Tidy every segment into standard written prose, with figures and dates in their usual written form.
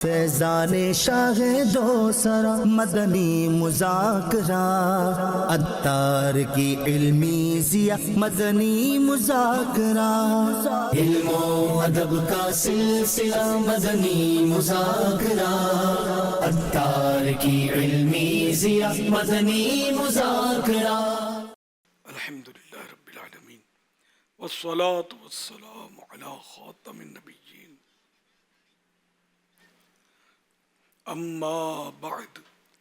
فیضان شاہ دو سرا مدنی مذاکرہ، عطار کی علمی ضیاء مدنی مذاکرہ، علم و ادب کا سلسلہ مدنی مذاکرہ، عطار کی علمی ضیاء مدنی مذاکرہ۔ الحمدللہ رب العالمین والصلاة والسلام علی خاتم النبیین، اما بعد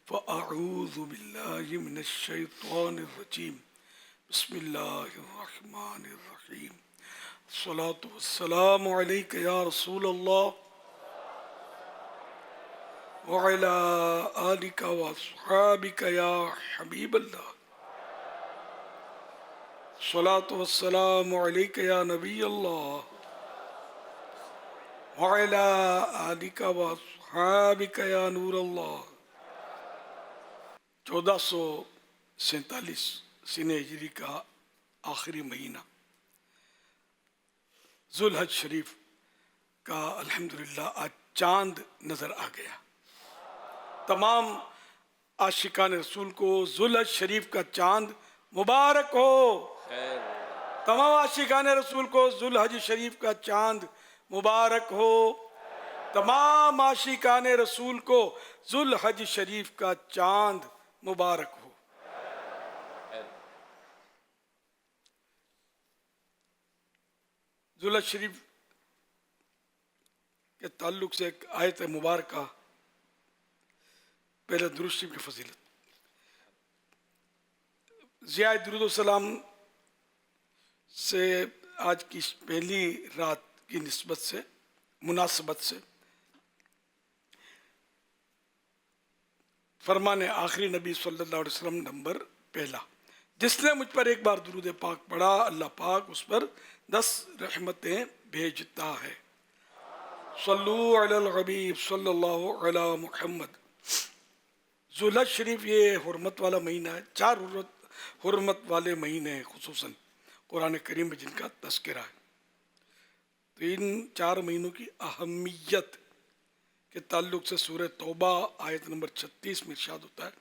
فاعوذ باللہ من الشیطان الرجیم، بسم اللہ الرحمن الرحیم، الصلاة والسلام علیک یا رسول اللہ وعلی آلک واصحابک یا حبیب اللہ، الصلاة والسلام علیک یا نبی اللہ وعلی آلک واصحابک یا نور اللہ۔ 1447 سنہ ہجری کا آخری مہینہ ذوالحج شریف کا الحمدللہ آج چاند نظر آ گیا۔ تمام عاشقان رسول کو ذوالحج شریف کا چاند مبارک ہو۔ تمام عاشقان رسول کو ذوالحج شریف کا چاند مبارک ہو۔ تمام عاشقان رسول کو ذوالحج شریف کا چاند مبارک ہو۔ ذوالحج شریف کے تعلق سے ایک آیت مبارکہ، پہلے درود شریف کی فضیلت، ضیاء درود و سلام سے آج کی پہلی رات کی نسبت سے مناسبت سے فرمان آخری نبی صلی اللہ علیہ وسلم نمبر پہلا، جس نے مجھ پر ایک بار درود پاک پڑھا اللہ پاک اس پر 10 رحمتیں بھیجتا ہے۔ صلو علی الحبیب صلی اللہ علی محمد۔ ذوالحج شریف یہ حرمت والا مہینہ ہے، 4 حرمت والے مہینے ہیں، خصوصاً قرآن کریم میں جن کا تذکرہ ہے۔ تو ان 4 مہینوں کی اہمیت کے تعلق سے سورہ توبہ آیت نمبر 36 میں ارشاد ہوتا ہے،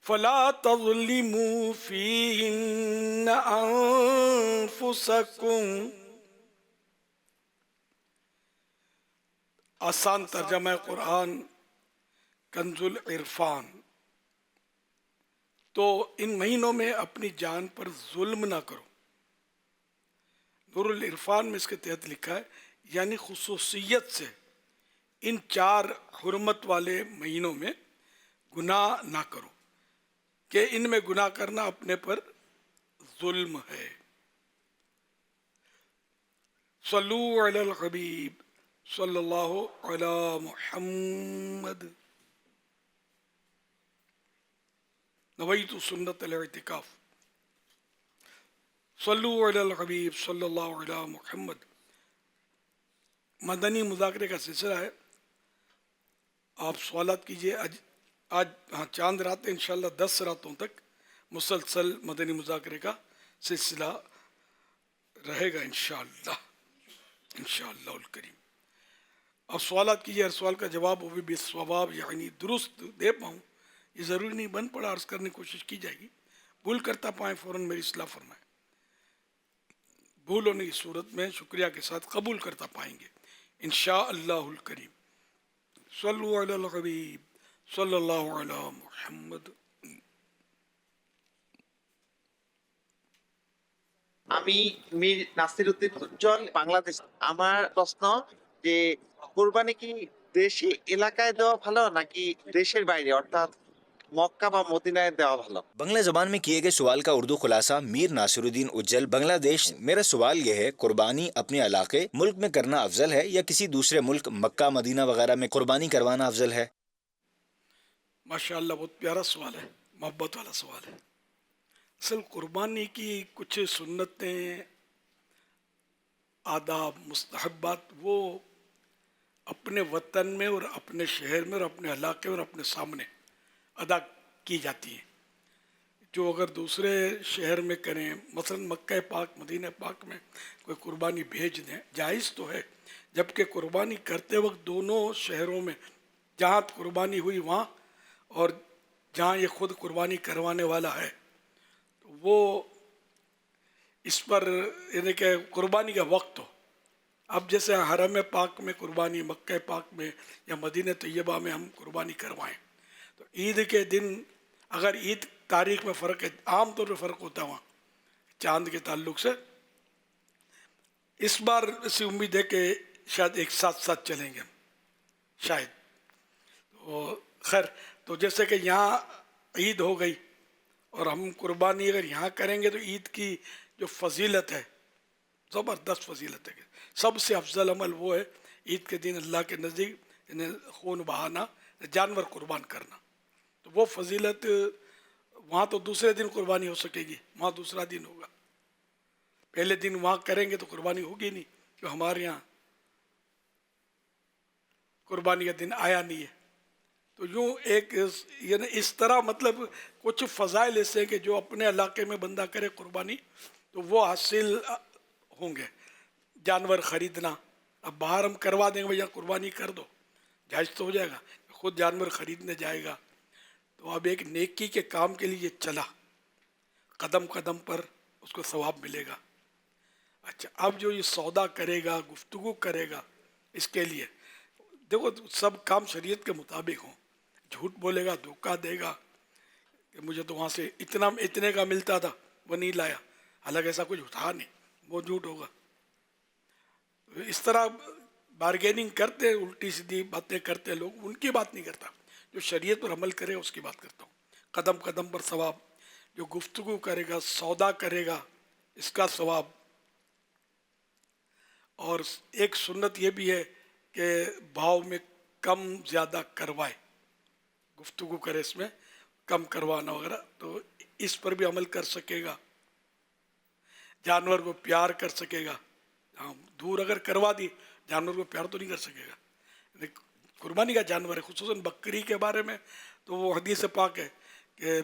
فَلَا تَظْلِمُوا فِيهِنَّ أَنفُسَكُمْ۔ آسان ترجمہ قرآن کنز العرفان۔ تو ان مہینوں میں اپنی جان پر ظلم نہ کرو۔ نور العرفان میں اس کے تحت لکھا ہے یعنی خصوصیت سے ان 4 حرمت والے مہینوں میں گناہ نہ کرو، کہ ان میں گناہ کرنا اپنے پر ظلم ہے۔ صلو علی الحبیب صلی اللہ علی محمد۔ نویت سنت الاعتکاف۔ صلو علی الحبیب صلی اللہ علی محمد۔ مدنی مذاکرے کا سلسلہ ہے، آپ سوالات کیجئے۔ آج چاند رات ہے، انشاءاللہ 10 راتوں تک مسلسل مدنی مذاکرے کا سلسلہ رہے گا انشاءاللہ الکریم۔ آپ سوالات کیجئے، ہر سوال کا جواب وہ بھی بالصواب یعنی درست دے پاؤں، یہ ضروری نہیں بن پڑا عرض کرنے کی کوشش کی جائے گی۔ بھول کرتا پائیں فوراً میری اصلاح فرمائیں، بھول ہونے کی صورت میں شکریہ کے ساتھ قبول کرتا پائیں گے انشاءاللہ الکریم۔ صلو علی الحبیب صلی اللہ علی محمد۔ আমি মীর নাসির উদ্দিন উজ্জ্বল, বাংলাদেশ। আমার প্রশ্ন যে কোরবানি কি দেশি এলাকায় দেওয়া ভালো নাকি দেশের বাইরে অর্থাৎ মক্কা বা মদিনায় দেওয়া ভালো? بنگلہ زبان میں کیے گئے سوال کا اردو خلاصہ، میر ناصر الدین اجل، بنگلہ دیش۔ میرا سوال یہ ہے، قربانی اپنے علاقے ملک میں کرنا افضل ہے یا کسی دوسرے ملک مکہ مدینہ وغیرہ میں قربانی کروانا افضل ہے؟ ماشاءاللہ بہت پیارا سوال ہے، محبت والا سوال ہے۔ اصل قربانی کی کچھ سنتیں، آداب، مستحبات وہ اپنے وطن میں اور اپنے شہر میں اور اپنے علاقے اور اپنے سامنے ادا کی جاتی ہیں۔ جو اگر دوسرے شہر میں کریں، مثلا مکہ پاک مدینہ پاک میں کوئی قربانی بھیج دیں، جائز تو ہے، جبکہ قربانی کرتے وقت دونوں شہروں میں جہاں قربانی ہوئی وہاں اور جہاں یہ خود قربانی کروانے والا ہے تو وہ اس پر یعنی کہ قربانی کا وقت ہو. اب جیسے حرم پاک میں قربانی، مکہ پاک میں یا مدینہ طیبہ میں ہم قربانی کروائیں تو عید کے دن اگر عید تاریخ میں فرق ہے، عام طور پہ فرق ہوتا ہے وہاں چاند کے تعلق سے، اس بار ایسی امید ہے کہ شاید ایک ساتھ ساتھ چلیں گے شاید. تو خیر، تو جیسے کہ یہاں عید ہو گئی اور ہم قربانی اگر یہاں کریں گے تو عید کی جو فضیلت ہے زبردست فضیلت ہے. سب سے افضل عمل وہ ہے عید کے دن اللہ کے نزدیک یعنی خون بہانا، جانور قربان کرنا. تو وہ فضیلت وہاں تو دوسرے دن قربانی ہو سکے گی، وہاں دوسرا دن ہوگا. پہلے دن وہاں کریں گے تو قربانی ہوگی نہیں، جو ہمارے یہاں قربانی کا دن آیا نہیں ہے. تو یوں ایک یعنی اس طرح مطلب کچھ فضائل ایسے کہ جو اپنے علاقے میں بندہ کرے قربانی تو وہ حاصل ہوں گے. جانور خریدنا، اب باہر ہم کروا دیں گے بھیا قربانی کر دو، جائز تو ہو جائے گا، خود جانور خریدنے جائے گا. تو اب ایک نیکی کے کام کے لیے چلا، قدم قدم پر اس کو ثواب ملے گا. اچھا، اب جو یہ سودا کرے گا، گفتگو کرے گا، اس کے لیے دیکھو سب کام شریعت کے مطابق ہوں. جھوٹ بولے گا، دھوکہ دے گا کہ مجھے تو وہاں سے اتنے کا ملتا تھا وہ نہیں لایا، حالانکہ ایسا کچھ تھا نہیں، وہ جھوٹ ہوگا. اس طرح بارگیننگ کرتے، الٹی سیدھی باتیں کرتے لوگ، ان کی بات نہیں کرتا. جو شریعت پر عمل کرے اس کی بات کرتا ہوں. قدم قدم پر ثواب، جو گفتگو کرے گا، سودا کرے گا، اس کا ثواب. اور ایک سنت یہ بھی ہے کہ بھاؤ میں کم زیادہ کروائے، گفتگو کرے اس میں کم کروانا وغیرہ، تو اس پر بھی عمل کر سکے گا. جانور کو پیار کر سکے گا. ہاں، دور اگر کروا دی جانور کو پیار تو نہیں کر سکے گا. قربانی کا جانور ہے، خصوصاً بکری کے بارے میں تو وہ حدیث پاک ہے کہ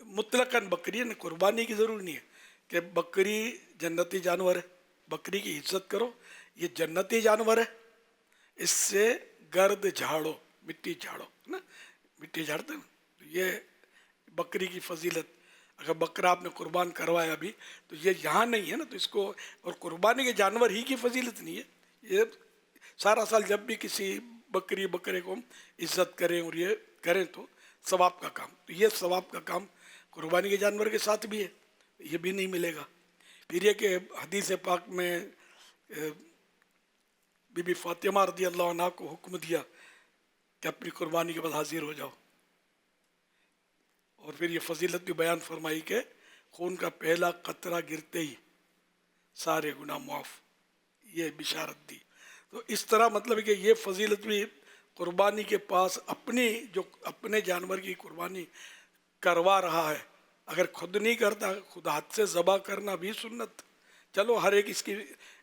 مطلقاً بکری ہے، قربانی کی ضرور نہیں ہے کہ بکری جنتی جانور ہے، بکری کی عزت کرو، یہ جنتی جانور ہے، اس سے گرد جھاڑو، مٹی جھاڑو نا، مٹی جھاڑتے ہیں. یہ بکری کی فضیلت. اگر بکرا آپ نے قربان کروایا ابھی تو یہ یہاں نہیں ہے نا، تو اس کو، اور قربانی کے جانور ہی کی فضیلت نہیں ہے. یہ سارا سال جب بھی کسی بکری بکرے کو عزت کریں اور یہ کریں تو ثواب کا کام، تو یہ ثواب کا کام قربانی کے جانور کے ساتھ بھی ہے، یہ بھی نہیں ملے گا. پھر یہ کہ حدیث پاک میں بی بی فاطمہ رضی اللہ عنہ کو حکم دیا کہ اپنی قربانی کے بعد حاضر ہو جاؤ. اور پھر یہ فضیلت بھی بیان فرمائی کہ خون کا پہلا قطرہ گرتے ہی سارے گناہ معاف، یہ بشارت دی. تو اس طرح مطلب ہے کہ یہ فضیلت بھی قربانی کے پاس اپنے جانور کی قربانی کروا رہا ہے، اگر خود نہیں کرتا، خود ہاتھ سے ذبح کرنا بھی سنت. چلو ہر ایک اس کی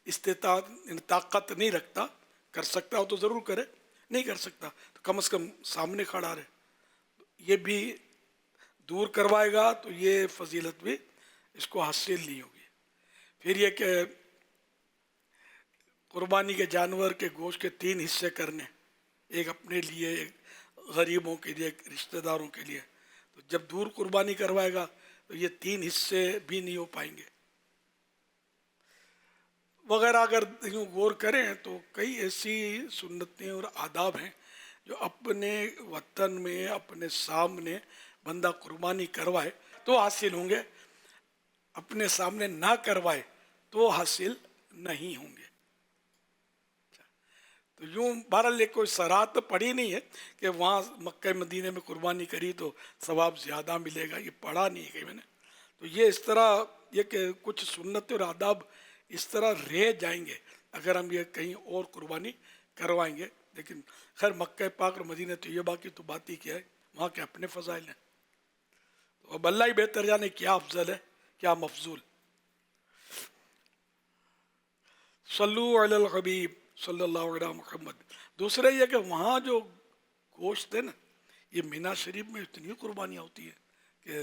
استطاعت طاقت نہیں رکھتا، کر سکتا ہو تو ضرور کرے، نہیں کر سکتا تو کم از کم سامنے کھڑا رہے. یہ بھی دور کروائے گا تو یہ فضیلت بھی اس کو حاصل نہیں ہوگی. پھر یہ کہ قربانی کے جانور کے گوشت کے 3 حصے کرنے، ایک اپنے لیے، ایک غریبوں کے لیے، ایک رشتہ داروں کے لیے. تو جب دور قربانی کروائے گا تو یہ 3 حصے بھی نہیں ہو پائیں گے وغیرہ. اگر یوں غور کریں تو کئی ایسی سنتیں اور آداب ہیں جو اپنے وطن میں اپنے سامنے بندہ قربانی کروائے تو حاصل ہوں گے، اپنے سامنے نہ کروائے تو حاصل نہیں ہوں گے. تو یوں بہرحال یہ کوئی صراحت پڑھی نہیں ہے کہ وہاں مکہ مدینے میں قربانی کری تو ثواب زیادہ ملے گا، یہ پڑھا نہیں ہے کہ میں نے. تو یہ اس طرح یہ کہ کچھ سنت اور آداب اس طرح رہ جائیں گے اگر ہم یہ کہیں اور قربانی کروائیں گے. لیکن خیر مکہ پاک اور مدینہ طیبہ کی تو بات ہی کیا ہے، وہاں کے اپنے فضائل ہیں. تو اب اللہ ہی بہتر جانے کیا افضل ہے کیا مفضول. صلو علی الحبیب صلی اللہ علیہ محمد. دوسرا یہ کہ وہاں جو گوشت ہے نا، یہ مینا شریف میں اتنی قربانیاں ہوتی ہیں کہ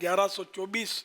1124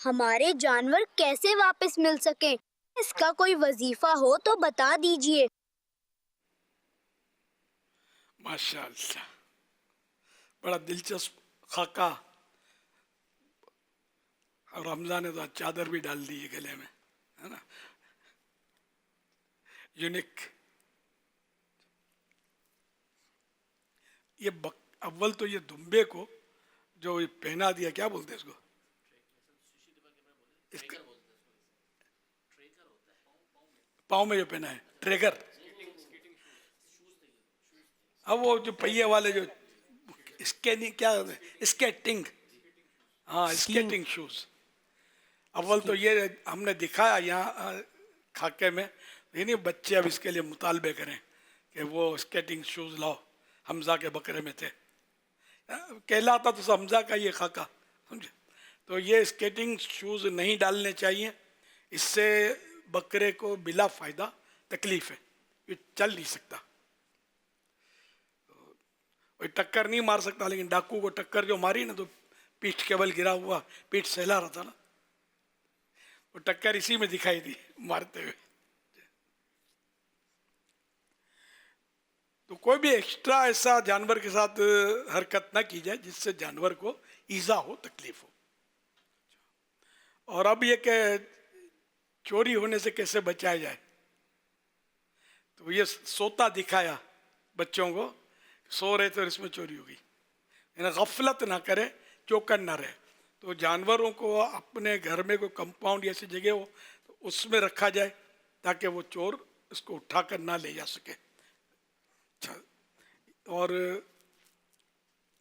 ہمارے جانور کیسے واپس مل سکیں؟ اس کا کوئی وظیفہ ہو تو بتا دیجئے۔ ماشاء اللہ، بڑا دلچسپ خاکہ، اور حمزہ نے تو چادر بھی ڈال دی ہے گلے میں، ہے نا، یونیک۔ یہ اول تو یہ دمبے کو جو یہ پہنا دیا، کیا بولتے ہیں اس کو؟ پاؤں میں جو پہنا ہے ٹریگر، اب وہ جو پہیے والے جو اسکیٹنگ، کیا اسکیٹنگ، ہاں اسکیٹنگ شوز۔ اول تو یہ ہم نے دکھایا یہاں خاکے میں، یعنی بچے اب اس کے لیے مطالبے کریں کہ وہ اسکیٹنگ شوز لاؤ، حمزہ کے بکرے میں تھے، کہلاتا تو حمزہ کا یہ خاکہ، سمجھے؟ تو یہ اسکیٹنگ شوز نہیں ڈالنے چاہیے، اس سے بکرے کو بلا فائدہ تکلیف ہے، یہ چل نہیں سکتا، کوئی ٹکر نہیں مار سکتا، لیکن ڈاکو کو ٹکر جو ماری نا تو پیٹھ کے بل گرا ہوا، پیٹھ سہلا رہا تھا نا، وہ ٹکر اسی میں دکھائی دی مارتے ہوئے۔ تو کوئی بھی ایکسٹرا ایسا جانور کے ساتھ حرکت نہ کی جائے جس سے جانور کو ایذا ہو، تکلیف ہو۔ اور اب یہ کہ چوری ہونے سے کیسے بچایا جائے، تو یہ سوتا دکھایا بچوں کو، سو رہے تھے اور اس میں چوری ہو گئی، یعنی غفلت نہ کرے، چوکن نہ رہے۔ تو جانوروں کو اپنے گھر میں کوئی کمپاؤنڈ ایسی جگہ ہو تو اس میں رکھا جائے تاکہ وہ چور اس کو اٹھا کر نہ لے جا سکے۔ اچھا، اور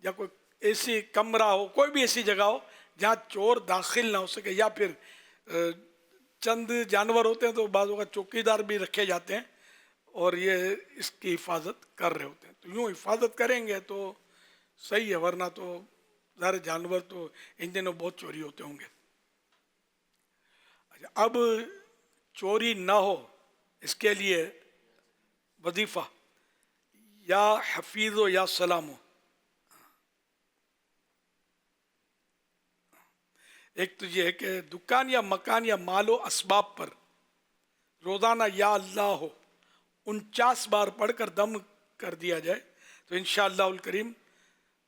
یا کوئی ایسی کمرہ ہو، کوئی بھی ایسی جگہ ہو جہاں چور داخل نہ ہو سکے، یا پھر چند جانور ہوتے ہیں تو بعض اوقات چوکیدار بھی رکھے جاتے ہیں اور یہ اس کی حفاظت کر رہے ہوتے ہیں، تو یوں حفاظت کریں گے تو صحیح ہے، ورنہ تو ظاہر جانور تو ان دنوں بہت چوری ہوتے ہوں گے۔ اچھا، اب چوری نہ ہو اس کے لیے وظیفہ یا حفیظ و یا سلام ہو۔ ایک تو یہ ہے کہ دکان یا مکان یا مال و اسباب پر روزانہ یا اللہ ہو 49 بار پڑھ کر دم کر دیا جائے تو انشاءاللہ الکریم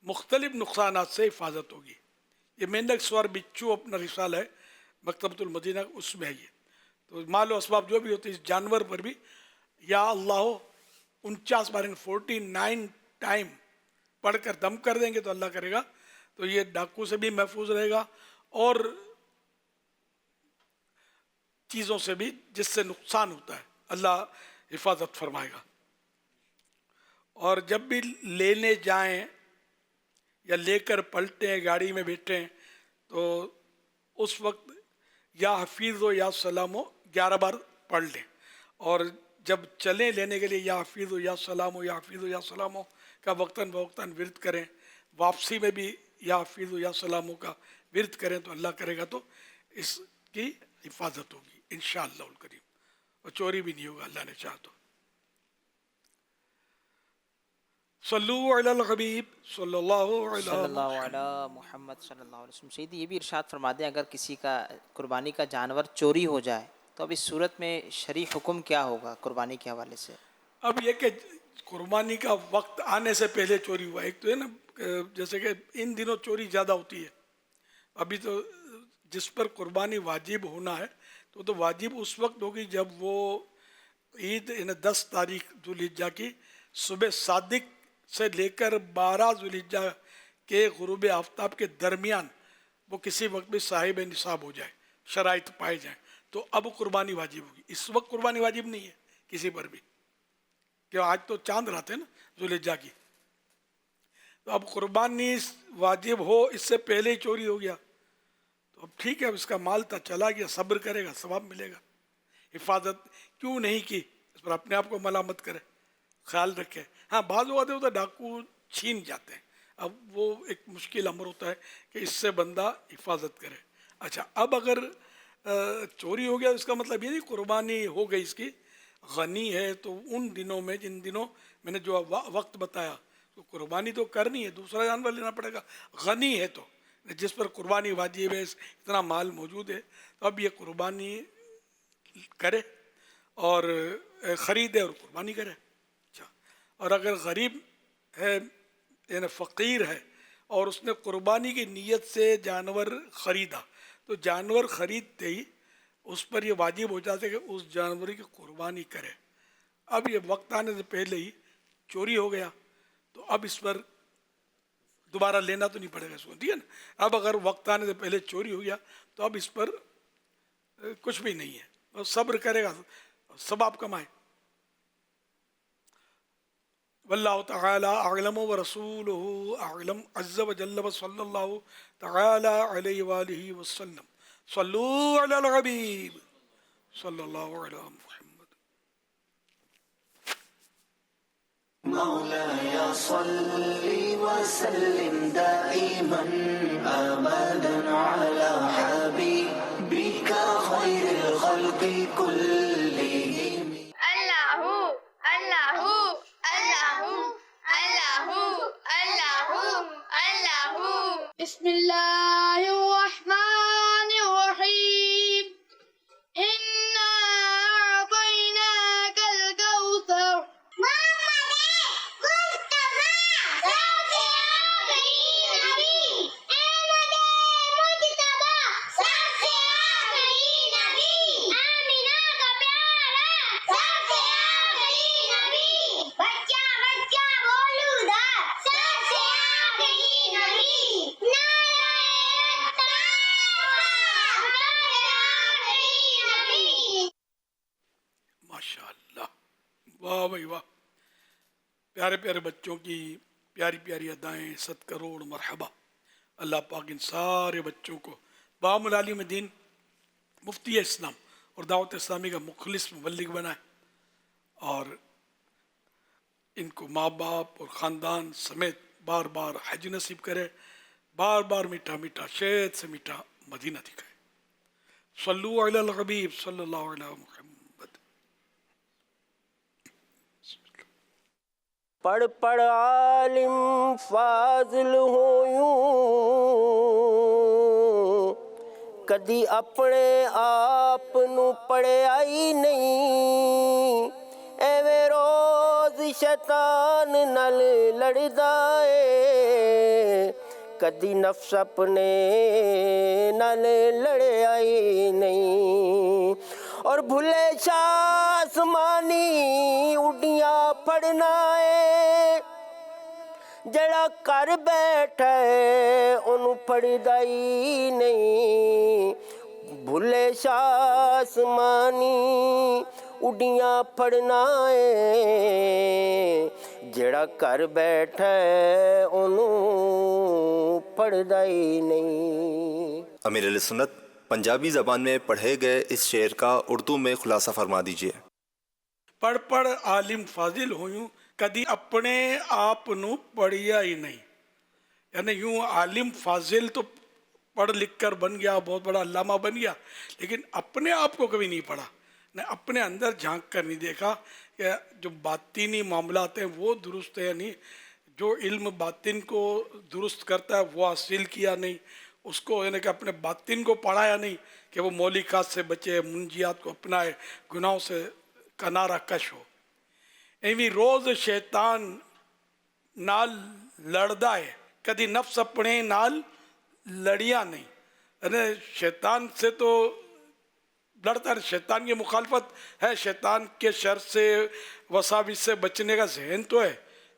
مختلف نقصانات سے حفاظت ہوگی۔ یہ مینڈک سوار بچو اپنا رسالہ ہے مکتبۃ المدینہ، اس میں ہے یہ۔ تو مال و اسباب جو بھی ہوتے ہیں اس جانور پر بھی یا اللہ ہو 49 بار 49 ٹائم پڑھ کر دم کر دیں گے تو اللہ کرے گا تو یہ ڈاکو سے بھی محفوظ رہے گا اور چیزوں سے بھی جس سے نقصان ہوتا ہے اللہ حفاظت فرمائے گا۔ اور جب بھی لینے جائیں یا لے کر پلٹیں، گاڑی میں بیٹھیں تو اس وقت یا حفیظ و یا سلام و 11 بار پڑھ لیں، اور جب چلیں لینے کے لیے یا حفیظ و یا سلام و یا حفیظ و یا سلام و کا وقتاً فوقتاً ورد کریں، واپسی میں بھی یا حفیظ و یا سلام و کا ورد کریں تو اللہ کرے گا تو اس کی حفاظت ہوگی انشاءاللہ الکریم، اور چوری بھی نہیں ہوگا اللہ نے چاہا تو۔ صلو علی الحبیب صلی اللہ صلی اللہ علی محمد صلی اللہ علیہ وسلم۔ سیدی یہ بھی ارشاد فرما دیں اگر کسی کا قربانی کا جانور چوری ہو جائے تو اب اس صورت میں شرعی حکم کیا ہوگا قربانی کے حوالے سے؟ اب یہ کہ قربانی کا وقت آنے سے پہلے چوری ہوا، ایک تو ہے نا جیسے کہ ان دنوں چوری زیادہ ہوتی ہے، ابھی تو جس پر قربانی واجب ہونا ہے تو واجب اس وقت ہوگی جب وہ عید 10 تاریخ ذوالحجہ کی صبح صادق سے لے کر 12 ذوالحجہ کے غروب آفتاب کے درمیان وہ کسی وقت بھی صاحب نصاب ہو جائے، شرائط پائے جائیں تو اب قربانی واجب ہوگی۔ اس وقت قربانی واجب نہیں ہے کسی پر بھی، کہ آج تو چاند رات ہے نا ذوالحجہ کی، تو اب قربانی واجب ہو اس سے پہلے ہی چوری ہو گیا تو اب ٹھیک ہے، اب اس کا مال تھا چلا گیا، صبر کرے گا ثواب ملے گا۔ حفاظت کیوں نہیں کی اس پر اپنے آپ کو ملامت کرے، خیال رکھے۔ ہاں بعض اوقات ہوتا ہے ڈاکو چھین جاتے ہیں، اب وہ ایک مشکل امر ہوتا ہے کہ اس سے بندہ حفاظت کرے۔ اچھا، اب اگر چوری ہو گیا اس کا مطلب یہ نہیں قربانی ہو گئی اس کی، غنی ہے تو ان دنوں میں جن دنوں میں نے جو وقت بتایا تو قربانی تو کرنی ہے، دوسرا جانور لینا پڑے گا۔ غنی ہے تو جس پر قربانی واجب ہے، اتنا مال موجود ہے، تو اب یہ قربانی کرے اور خریدے اور قربانی کرے. اچھا، اور اگر غریب ہے یعنی فقیر ہے اور اس نے قربانی کی نیت سے جانور خریدا، تو جانور خریدتے ہی اس پر یہ واجب ہو جاتا ہے کہ اس جانور کی قربانی کرے. اب یہ وقت آنے سے پہلے ہی چوری ہو گیا تو اب اس پر دوبارہ لینا تو نہیں پڑے گا اس کو، ٹھیک ہے نا. اب اگر وقت آنے سے پہلے چوری ہو گیا تو اب اس پر کچھ بھی نہیں ہے، اور صبر کرے گا ثواب کمائے. واللہ تعالی اعلم ورسولہ اعلم عز وجل وصلی اللہ تعالی علیہ وآلہ وسلم. صلو علی الحبیب صلی اللہ علی محمد. مولاي صل وسلم دائما أبدا على حبيبك خير الخلق كلهم. اللہ اللہ اللہ اللہ اللہ اللہ. بسم اللہ الرحمن الرحیم. إنا أعطيناك الكوثر. ماشاء اللہ، واہ بھائی واہ. پیارے پیارے بچوں کی پیاری پیاری ادائیں، 7 کروڑ مرحبا. اللہ پاک ان سارے بچوں کو بام العالم دین، مفتی اسلام اور دعوت اسلامی کا مخلص مبلغ بنائے، اور ان کو ماں باپ اور خاندان سمیت بار بار حج نصیب کرے، بار بار میٹھا میٹھا شہد سے میٹھا مدینہ دکھائے. صلو علی الحبیب صلی اللہ علیہ محمد. پڑھ پڑھ عالم فاضل ہویوں، کدی اپنے آپ نو پڑھیا ہی نہیں. ایویں روز شیطان نال لڑدا اے، کدی نفس اپنے نال لڑیا ہی نہیں. اور بھلے شاہ آسمانی اڈیاں پڑھنا ہے، جڑا کر بیٹھا ہے انہوں پڑھدا ہی نہیں. بھلے شاہ آسمانی اڈیاں پڑھنا ہے، جڑا کر بیٹھا ہے انہوں پڑھدا ہی نہیں. امیر علیہ سنت، پنجابی زبان میں پڑھے گئے اس شعر کا اردو میں خلاصہ فرما دیجیے. پڑھ پڑھ عالم فاضل ہویوں، کدی اپنے آپ نو پڑھیا ہی نہیں. یعنی یوں عالم فاضل تو پڑھ لکھ کر بن گیا، بہت بڑا علامہ بن گیا، لیکن اپنے آپ کو کبھی نہیں پڑھا، نے اپنے اندر جھانک کر نہیں دیکھا کہ جو باطنی معاملات ہیں وہ درست ہے یا نہیں. جو علم باطن کو درست کرتا ہے وہ حاصل کیا نہیں، اس کو یعنی کہ اپنے باطن کو پڑھایا نہیں کہ وہ مولکات سے بچے، منجیات کو اپنائے، گناہوں سے کنارہ کش ہو. ایویں روز شیطان نال لڑدا ہے، کدی نفس اپنے نال لڑیا نہیں. یعنی شیطان سے تو لڑتا ہے، شیطان کی مخالفت ہے، شیطان کے شر سے وساوس سے بچنے کا ذہن تو ہے،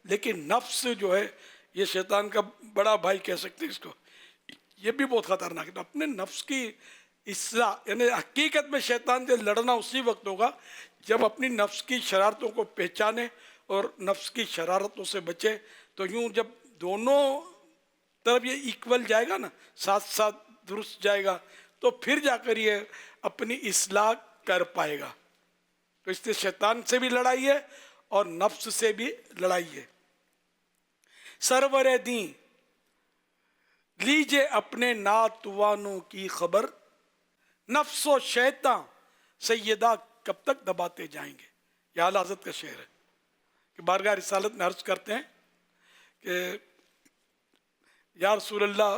لیکن نفس جو ہے یہ شیطان کا بڑا بھائی کہہ سکتے ہیں اس کو، یہ بھی بہت خطرناک ہے. تو اپنے نفس کی اصلاح، یعنی حقیقت میں شیطان سے لڑنا اسی وقت ہوگا جب اپنی نفس کی شرارتوں کو پہچانے اور نفس کی شرارتوں سے بچے. تو یوں جب دونوں طرف یہ ایکول جائے گا نا، ساتھ ساتھ درست جائے گا، تو پھر جا کر یہ اپنی اصلاح کر پائے گا. تو اس سے شیطان سے بھی لڑائی ہے اور نفس سے بھی لڑائی ہے. سرور دین لیجے اپنے ناتوانوں کی خبر، نفس و شیطان سیدہ کب تک دباتے جائیں گے. یہ اعلیٰ حضرت کا شعر ہے کہ بارگاہ رسالت میں عرض کرتے ہیں کہ یا رسول اللہ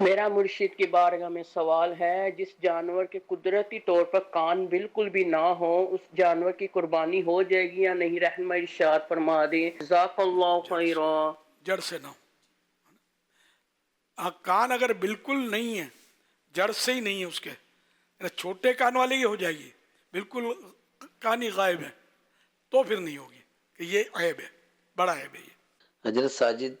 میرا مرشد کی بارگاہ میں سوال ہے، جس جانور کے قدرتی طور پر کان بالکل بھی نہ ہو اس جانور کی قربانی ہو جائے گی یا نہیں؟ رحمہ ارشاد فرما دیں، جزاک اللہ خیرا۔ جڑ سے نہ ہو، کان اگر بالکل نہیں ہے، جڑ سے ہی نہیں ہے اس کے، چھوٹے کان والے ہی ہو جائے گی، بالکل کان ہی غائب ہے تو پھر نہیں ہوگی، کہ یہ عیب ہے، بڑا عیب ہے یہ۔ حضرت ساجد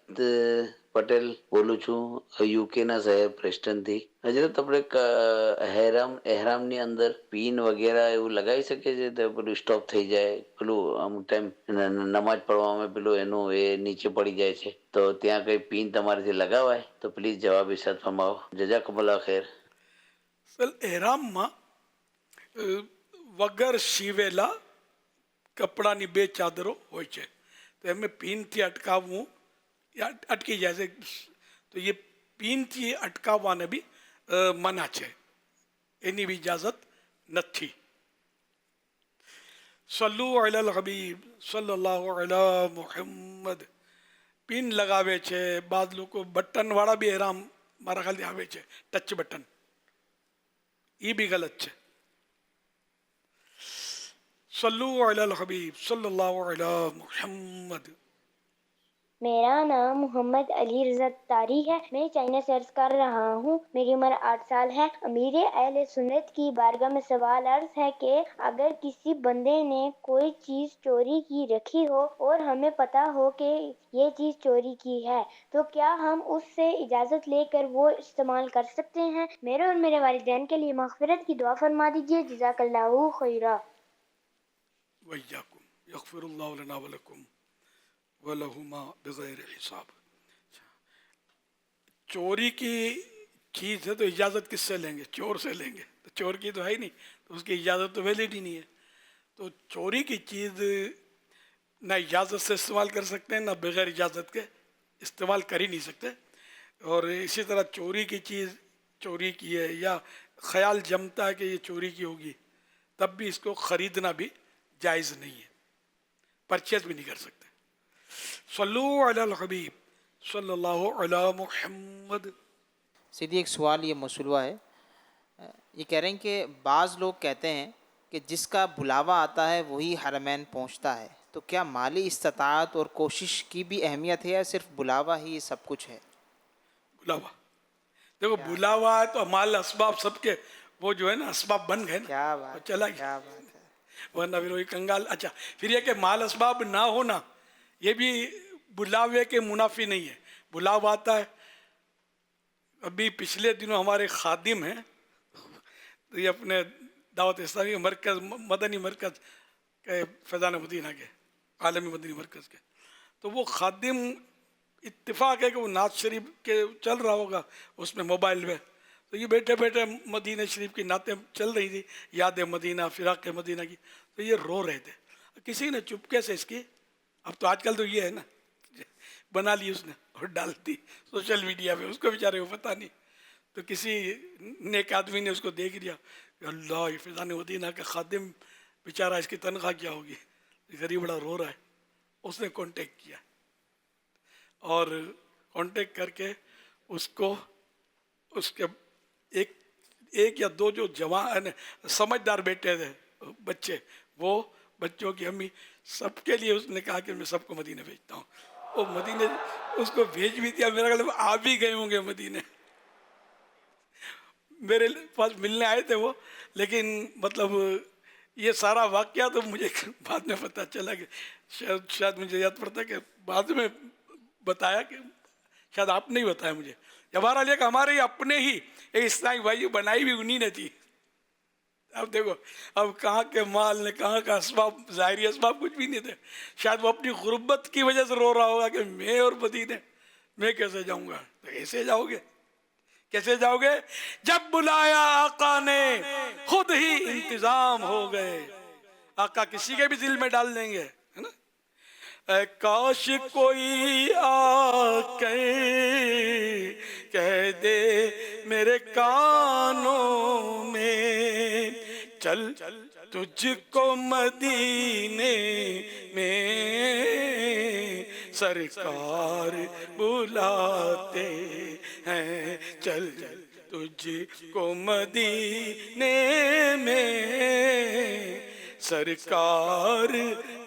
પટેલ બોલું છું યુકેના શહેર પ્રેસ્ટનથી. હજરત આપણે એહરામની અંદર પીન વગેરે એવું લગાવી શકીએ છીએ તો પેલું સ્ટોપ થઈ જાય, પેલું અમુક ટાઈમ નમાજ પઢવામાં પેલું એનું એ નીચે પડી જાય છે, તો ત્યાં કઈ પીન તમારાથી લગાવાય? તો પ્લીઝ જવાબ ઇરશાદ ફરમાવો. જઝાકુમુલ્લાહ ખૈર. એહરામમાં વગર સીવેલા કપડાની બે ચાદરો હોય છે, તો એમને પીનથી અટકાવવું અટકી જાય છે, તો એ પીનથી અટકાવવાને બી મના છે, એની બી ઇજાઝત નથી. સલ્લુ અલલ હબીબ સલ્લલ્લાહુ અલા મુહમ્મદ. પીન લગાવે છે, બાદ લોકો બટનવાળા બી એહરામ મારા ખ્યાલથી આવે છે, ટચ બટન, એ બી ગલત છે. સલ્લુ અલલ હબીબ સલ્લલ્લાહુ અલા મુહમ્મદ. میرا نام محمد علی رضا تاری ہے، میں چائنا سے عرض کر رہا ہوں، میری عمر 8 سال ہے۔ امیر اہل سنت کی بارگاہ میں سوال عرض ہے کہ اگر کسی بندے نے کوئی چیز چوری کی رکھی ہو اور ہمیں پتا ہو کہ یہ چیز چوری کی ہے تو کیا ہم اس سے اجازت لے کر وہ استعمال کر سکتے ہیں؟ میرے اور میرے والدین کے لیے مغفرت کی دعا فرما دیجیے، جزاک اللہ خیرا۔ وَإِيَّاكُمْ يَغْفِرُ اللَّهُ لَنَا وَلَكُمْ وَلَهُمَا بِغَيْرِ حساب۔ چوری کی چیز ہے تو اجازت کس سے لیں گے؟ چور سے لیں گے، تو چور کی تو ہے ہی نہیں، تو اس کی اجازت تو ویلڈ ہی نہیں ہے. تو چوری کی چیز نہ اجازت سے استعمال کر سکتے ہیں، نہ بغیر اجازت کے استعمال کر ہی نہیں سکتے. اور اسی طرح چوری کی چیز چوری کی ہے یا خیال جمتا ہے کہ یہ چوری کی ہوگی، تب بھی اس کو خریدنا بھی جائز نہیں ہے، پرچیز بھی نہیں کر سکتے. صلو علی الحبیب صلی اللہ علی محمد. سیدھی ایک سوال یہ موصول ہوا ہے، یہ کہہ رہے ہیں کہ بعض لوگ کہتے ہیں کہ جس کا بلاوا آتا ہے وہی حرمین پہنچتا ہے، تو کیا مالی استطاعت اور کوشش کی بھی اہمیت ہے یا صرف بلاوا ہی سب کچھ ہے؟ بلاوا دیکھو، بلاوا ہے تو مال اسباب سب کے وہ جو ہے نا اسباب بن گئے نا، کیا بات، چلا گیا، ورنہ پھر وہی کنگال. اچھا پھر یہ کہ مال اسباب نہ ہونا یہ بھی بلاوے کے منافی نہیں ہے. بلاوا آتا ہے. ابھی پچھلے دنوں ہمارے خادم ہیں، یہ اپنے دعوت اسلامی مرکز مدنی مرکز کے فیضان مدینہ کے عالمی مدنی مرکز کے، تو وہ خادم اتفاق ہے کہ وہ نعت شریف کے چل رہا ہوگا اس میں موبائل میں، تو یہ بیٹھے بیٹھے مدینہ شریف کی نعتیں چل رہی تھی، یاد مدینہ فراق مدینہ کی، تو یہ رو رہے تھے. کسی نے چپکے سے اس کی، اب تو آج کل تو یہ ہے نا بنا لی اس نے اور ڈال دی سوشل میڈیا پہ، اس کو بیچارے کو پتہ نہیں، تو کسی نیک آدمی نے اس کو دیکھ لیا کہ اللہ یہ فیضان مدینہ کا خادم بیچارہ اس کی تنخواہ کیا ہوگی، غریب بڑا رو رہا ہے. اس نے کانٹیکٹ کیا اور کانٹیکٹ کر کے اس کو اس کے ایک یا دو جو جوان سمجھدار بیٹے تھے بچے، وہ بچوں کی امی سب کے لیے اس نے کہا کہ میں سب کو مدینہ بھیجتا ہوں. وہ مدینہ اس کو بھیج بھی دیا. میرا خیال آپ بھی گئے ہوں گے مدینہ، میرے پاس ملنے آئے تھے وہ، لیکن مطلب یہ سارا واقعہ تو مجھے بعد میں پتہ چلا کہ شاید مجھے یاد پڑتا کہ بعد میں بتایا کہ شاید آپ نے ہی بتایا مجھے. بہرحال یہ کہ ہمارے اپنے ہی ایک اسلامی بھائی بنائی بھی انہی نے تھی. اب دیکھو اب کہاں کے مال نے، کہاں کا اسباب، ظاہری اسباب کچھ بھی نہیں تھے. شاید وہ اپنی غربت کی وجہ سے رو رہا ہوگا کہ میں اور مدینے میں کیسے جاؤں گا. تو کیسے جاؤ گے، کیسے جاؤ گے؟ جب بلایا آقا نے خود ہی انتظام ہو گئے. آقا کسی کے بھی دل میں ڈال دیں گے، ہے نا. اے کاش کوئی آ کے کہہ دے میرے کانوں میں، چل تجھ کو مدینے میں سرکار بلاتے ہیں چل تجھ کو مدینے میں سرکار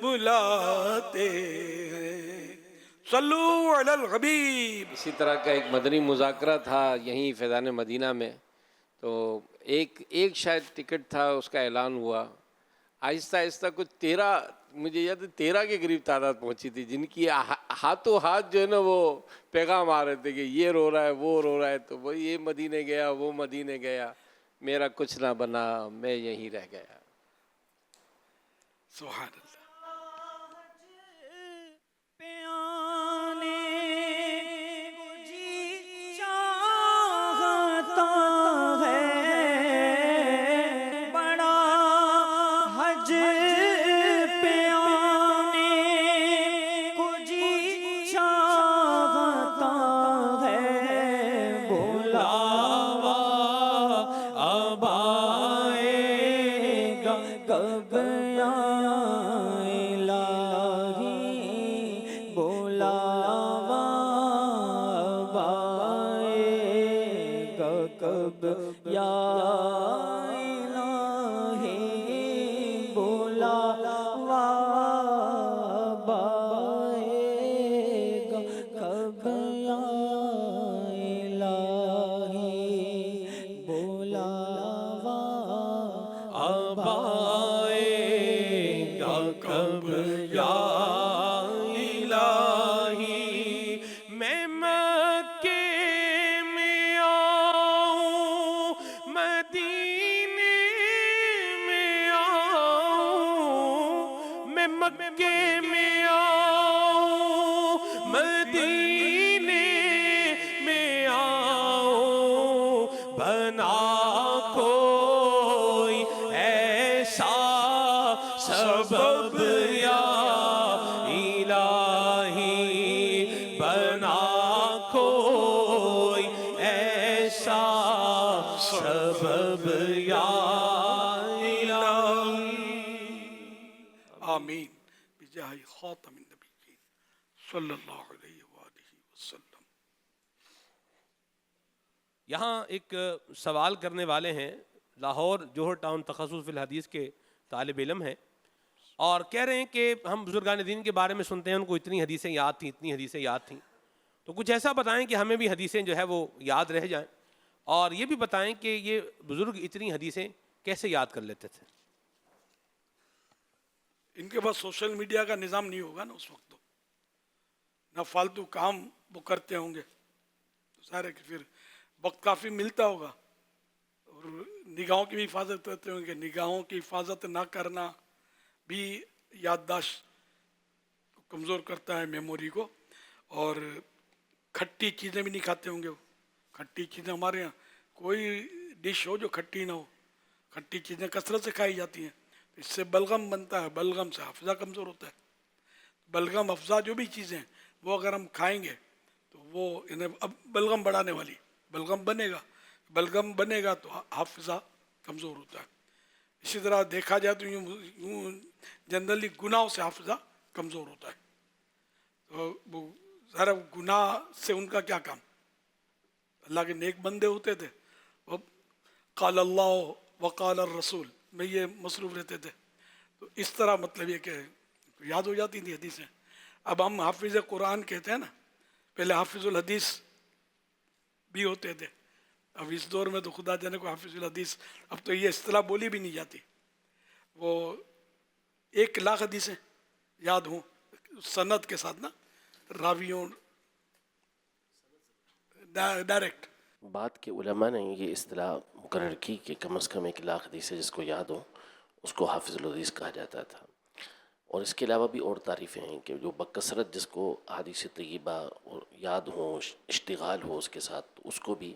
بلاتے ہیں صلو علی الحبیب. اسی طرح کا ایک مدنی مذاکرہ تھا یہیں فیضان مدینہ میں، تو ایک شاید ٹکٹ تھا، اس کا اعلان ہوا. آہستہ آہستہ کچھ 13 مجھے یاد ہے 13 کے قریب تعداد پہنچی تھی، جن کی ہاتھوں ہاتھ جو ہے نا وہ پیغام آ رہے تھے کہ یہ رو رہا ہے وہ رو رہا ہے، تو وہ یہ مدینے گیا وہ مدینے گیا، میرا کچھ نہ بنا میں یہیں رہ گیا. سبحان اللہ. آمین بجاہ خاتم النبیین صلی اللہ علیہ وآلہ وسلم. یہاں ایک سوال کرنے والے ہیں، لاہور جوہر ٹاؤن تخصص فی الحدیث کے طالب علم ہیں، اور کہہ رہے ہیں کہ ہم بزرگان دین کے بارے میں سنتے ہیں ان کو اتنی حدیثیں یاد تھیں اتنی حدیثیں یاد تھیں، تو کچھ ایسا بتائیں کہ ہمیں بھی حدیثیں جو ہے وہ یاد رہ جائیں، اور یہ بھی بتائیں کہ یہ بزرگ اتنی حدیثیں کیسے یاد کر لیتے تھے. ان کے پاس سوشل میڈیا کا نظام نہیں ہوگا نا اس وقت، تو نہ فالتو کام وہ کرتے ہوں گے، تو سارے کہ پھر وقت کافی ملتا ہوگا، اور نگاہوں کی بھی حفاظت کرتے ہوں گے. نگاہوں کی حفاظت نہ کرنا بھی یادداشت کو کمزور کرتا ہے، میموری کو. اور کھٹی چیزیں بھی نہیں کھاتے ہوں گے وہ. کھٹی چیزیں ہمارے یہاں کوئی ڈش ہو جو کھٹی نہ ہو، کھٹی چیزیں کثرت سے کھائی جاتی ہیں، اس سے بلغم بنتا ہے، بلغم سے حافظہ کمزور ہوتا ہے. بلغم افزا جو بھی چیزیں ہیں وہ اگر ہم کھائیں گے تو وہ انہیں اب بلغم بڑھانے والی، بلغم بنے گا تو حافظہ کمزور ہوتا ہے. اسی طرح دیکھا جائے تو یوں جنرلی گناہوں سے حافظہ کمزور ہوتا ہے. تو وہ ذرا گناہ سے ان کا کیا کام، اللہ کے نیک بندے ہوتے تھے، وہ قال اللہ وقال الرسول میں یہ مصروف رہتے تھے. تو اس طرح مطلب یہ کہ یاد ہو جاتی تھی حدیثیں. اب ہم حافظ قرآن کہتے ہیں نا، پہلے حافظ الحدیث بھی ہوتے تھے. اب اس دور میں تو خدا جانے کو حافظ الحدیث، اب تو یہ اصطلاح بولی بھی نہیں جاتی. وہ 1,00,000 حدیثیں یاد ہوں سند کے ساتھ نا، راویوں ڈائریکٹ. بعد کے علماء نے یہ اصطلاح مقرر کی کہ کم از کم 1,00,000 حدیثیں جس کو یاد ہوں اس کو حافظ الحدیث کہا جاتا تھا. اور اس کے علاوہ بھی اور تعریفیں ہیں کہ جو بکثرت جس کو حدیث طیبہ اور یاد ہو، اشتغال ہو اس کے ساتھ، اس کو بھی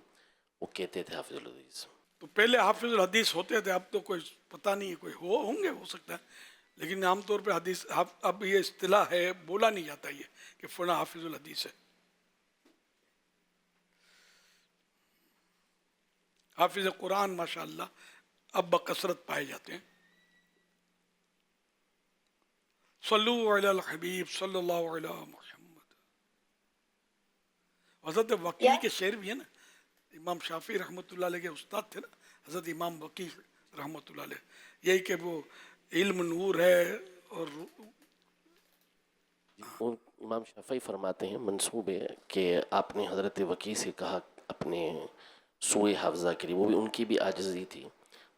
وہ کہتے تھے حافظ الحدیث. تو پہلے حافظ الحدیث ہوتے تھے، اب تو کوئی پتہ نہیں ہے، کوئی ہوں گے ہو سکتا ہے، لیکن عام طور پہ حدیث اب یہ اصطلاح ہے، بولا نہیں جاتا یہ کہ فلاں حافظ الحدیث ہے. حافظ قرآن ماشاءاللہ اب بکثرت پائے جاتے ہیں. صلو علی الحبیب صلی اللہ علیہ محمد. حضرت وکی کے شعر بھی ہے نا, امام شافی رحمۃ اللہ علیہ کے استاد تھے نا حضرت امام وکی رحمۃ اللہ علیہ, یہی کہ وہ علم نور ہے. اور امام شافعی فرماتے ہیں منسوب ہے کہ آپ نے حضرت وکی سے کہا اپنے سوئے حافظہ کے لیے, وہ بھی ان کی بھی عاجزی تھی,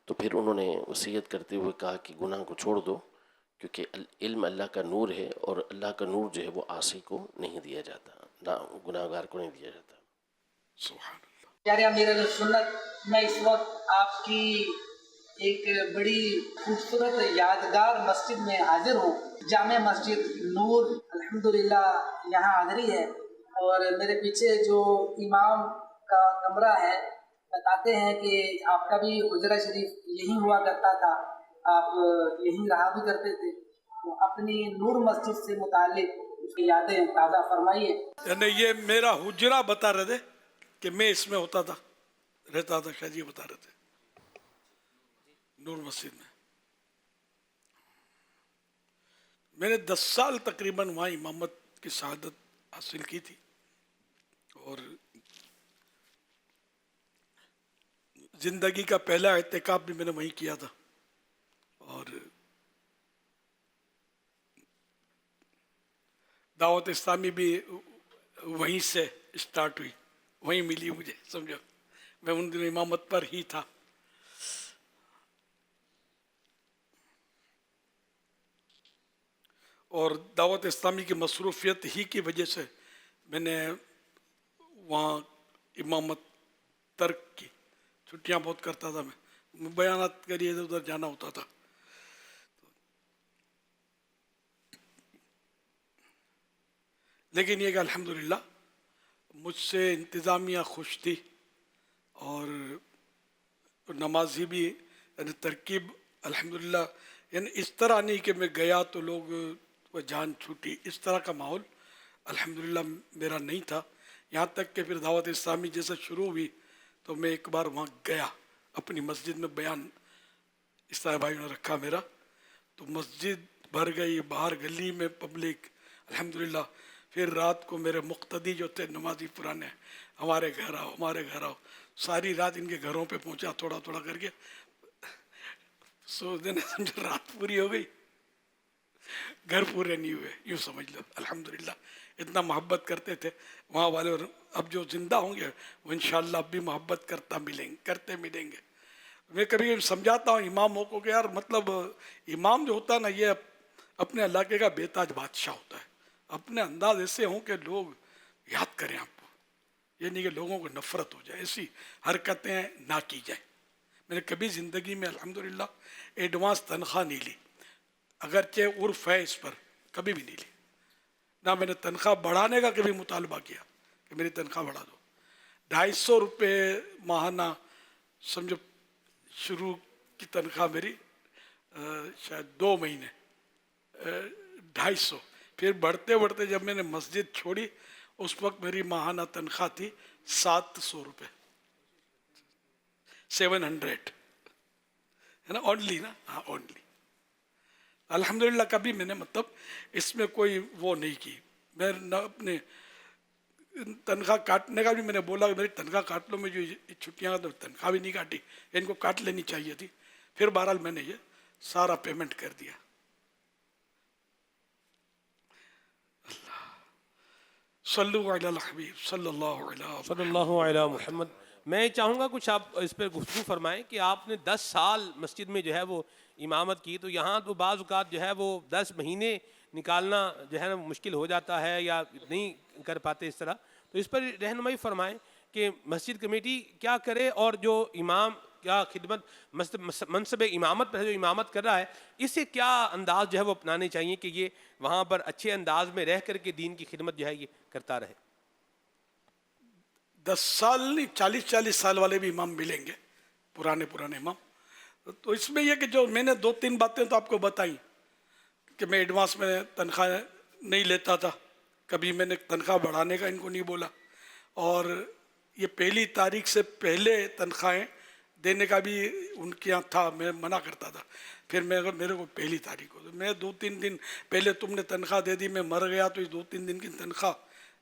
تو پھر انہوں نے وصیت کرتے ہوئے کہا کہ گناہ کو چھوڑ دو کیونکہ علم اللہ کا نور ہے اور اللہ کا نور جو ہے وہ عاصی کو نہیں دیا جاتا, نہ گناہ گار کو نہیں دیا جاتا. سبحان پیارے امیر اہل سنت, میں اس وقت آپ کی ایک بڑی خوبصورت یادگار مسجد میں حاضر ہوں, جامع مسجد نور. الحمدللہ یہاں حاضری ہے, اور میرے پیچھے جو امام کا کمرہ ہے, بتاتے ہیں کہ آپ کا بھی حجرہ شریف یہی ہوا کرتا تھا, آپ یہیں رہا بھی کرتے تھے. تو اپنی نور مسجد سے متعلق اس کی یادیں تازہ فرمائیے. یعنی یہ میرا حجرہ بتا رہے تھے کہ میں اس میں ہوتا تھا, رہتا تھا, شاید یہ بتا رہے تھے نور مسجد میں. میں نے 10 سال تقریباً وہاں امامت کی شہادت حاصل کی تھی, اور زندگی کا پہلا اعتکاف بھی میں نے وہیں کیا تھا, اور دعوت اسلامی بھی وہیں سے اسٹارٹ ہوئی, وہیں ملی مجھے, سمجھو میں ان دنوں امامت پر ہی تھا. اور دعوت اسلامی کی مصروفیت ہی کی وجہ سے میں نے وہاں امامت ترک کی, چھٹیاں بہت کرتا تھا میں, بیانات کے لیے ادھر ادھر جانا ہوتا تھا. لیکن یہ کہ الحمدللہ مجھ سے انتظامیہ خوش تھی, اور نمازی بھی, یعنی ترکیب الحمدللہ, یعنی اس طرح نہیں کہ میں گیا تو لوگ جان چھوٹی, اس طرح کا ماحول الحمدللہ میرا نہیں تھا. یہاں تک کہ پھر دعوت اسلامی جیسے شروع ہوئی تو میں ایک بار وہاں گیا, اپنی مسجد میں بیان اسلامی بھائیوں نے رکھا میرا, تو مسجد بھر گئی, باہر گلی میں پبلک الحمدللہ. پھر رات کو میرے مقتدی جو تھے نمازی پرانے, ہمارے گھر آؤ ہمارے گھر آؤ, ساری رات ان کے گھروں پہ پہنچا تھوڑا تھوڑا کر کے, سو دینے سمجھے رات پوری ہو گئی, گھر پورے نہیں ہوئے, یوں سمجھ لو. الحمدللہ اتنا محبت کرتے تھے وہاں والے, اور اب جو زندہ ہوں گے وہ انشاءاللہ اب بھی محبت کرتے ملیں گے. میں کبھی سمجھاتا ہوں اماموں کو کہ یار مطلب امام جو ہوتا ہے نا, یہ اپنے علاقے کا بے تاج بادشاہ ہوتا ہے. اپنے انداز ایسے ہوں کہ لوگ یاد کریں آپ کو, یہ نہیں کہ لوگوں کو نفرت ہو جائے, ایسی حرکتیں نہ کی جائیں. میں نے کبھی زندگی میں الحمدللہ ایڈوانس تنخواہ نہیں لی, اگرچہ عرف ہے اس پر, کبھی بھی نہیں لی. نہ میں نے تنخواہ بڑھانے کا کبھی مطالبہ کیا کہ میری تنخواہ بڑھا دو. 250 روپے ماہانہ سمجھو شروع کی تنخواہ میری, شاید 2 مہینے 250, پھر بڑھتے بڑھتے جب میں نے مسجد چھوڑی اس وقت میری ماہانہ تنخواہ تھی 700 روپے, 700 ہے نا, اونلی نا, ہاں اونلی. الحمدللہ کبھی میں نے مطلب اس میں کوئی وہ نہیں کی. میں نہ اپنے تنخواہ کاٹنے کا بھی میں نے بولا کہ میری تنخواہ کاٹ لو, میں جو چھٹیاں تنخواہ بھی نہیں کاٹی, ان کو کاٹ لینی چاہیے تھی. پھر بہرحال میں نے یہ سارا پیمنٹ کر دیا. صلو علی الحبیب صلی اللہ علیہ محمد. میں چاہوں گا کچھ آپ اس پہ گفتگو فرمائیں کہ آپ نے 10 سال مسجد میں جو ہے وہ امامت کی, تو یہاں تو بعض اوقات جو ہے وہ 10 مہینے نکالنا جو ہے نا مشکل ہو جاتا ہے یا نہیں کر پاتے اس طرح, تو اس پر رہنمائی فرمائیں کہ مسجد کمیٹی کیا کرے, اور جو امام کیا خدمت منصب امامت پر جو امامت کر رہا ہے اس سے کیا انداز جو ہے وہ اپنانے چاہیے کہ یہ وہاں پر اچھے انداز میں رہ کر کے دین کی خدمت جو ہے یہ کرتا رہے. 10 سال نہیں 40 سال والے بھی امام ملیں گے, پرانے امام. تو اس میں یہ کہ جو میں نے 2-3 باتیں تو آپ کو بتائیں کہ میں ایڈوانس میں تنخواہ نہیں لیتا تھا, کبھی میں نے تنخواہ بڑھانے کا ان کو نہیں بولا, اور یہ 1 تاریخ سے پہلے تنخواہیں دینے کا بھی ان کے یہاں تھا, میں منع کرتا تھا. پھر میرے کو 1 تاریخ کو, میں 2-3 دن پہلے تم نے تنخواہ دے دی, میں مر گیا تو اس 2-3 دن کی تنخواہ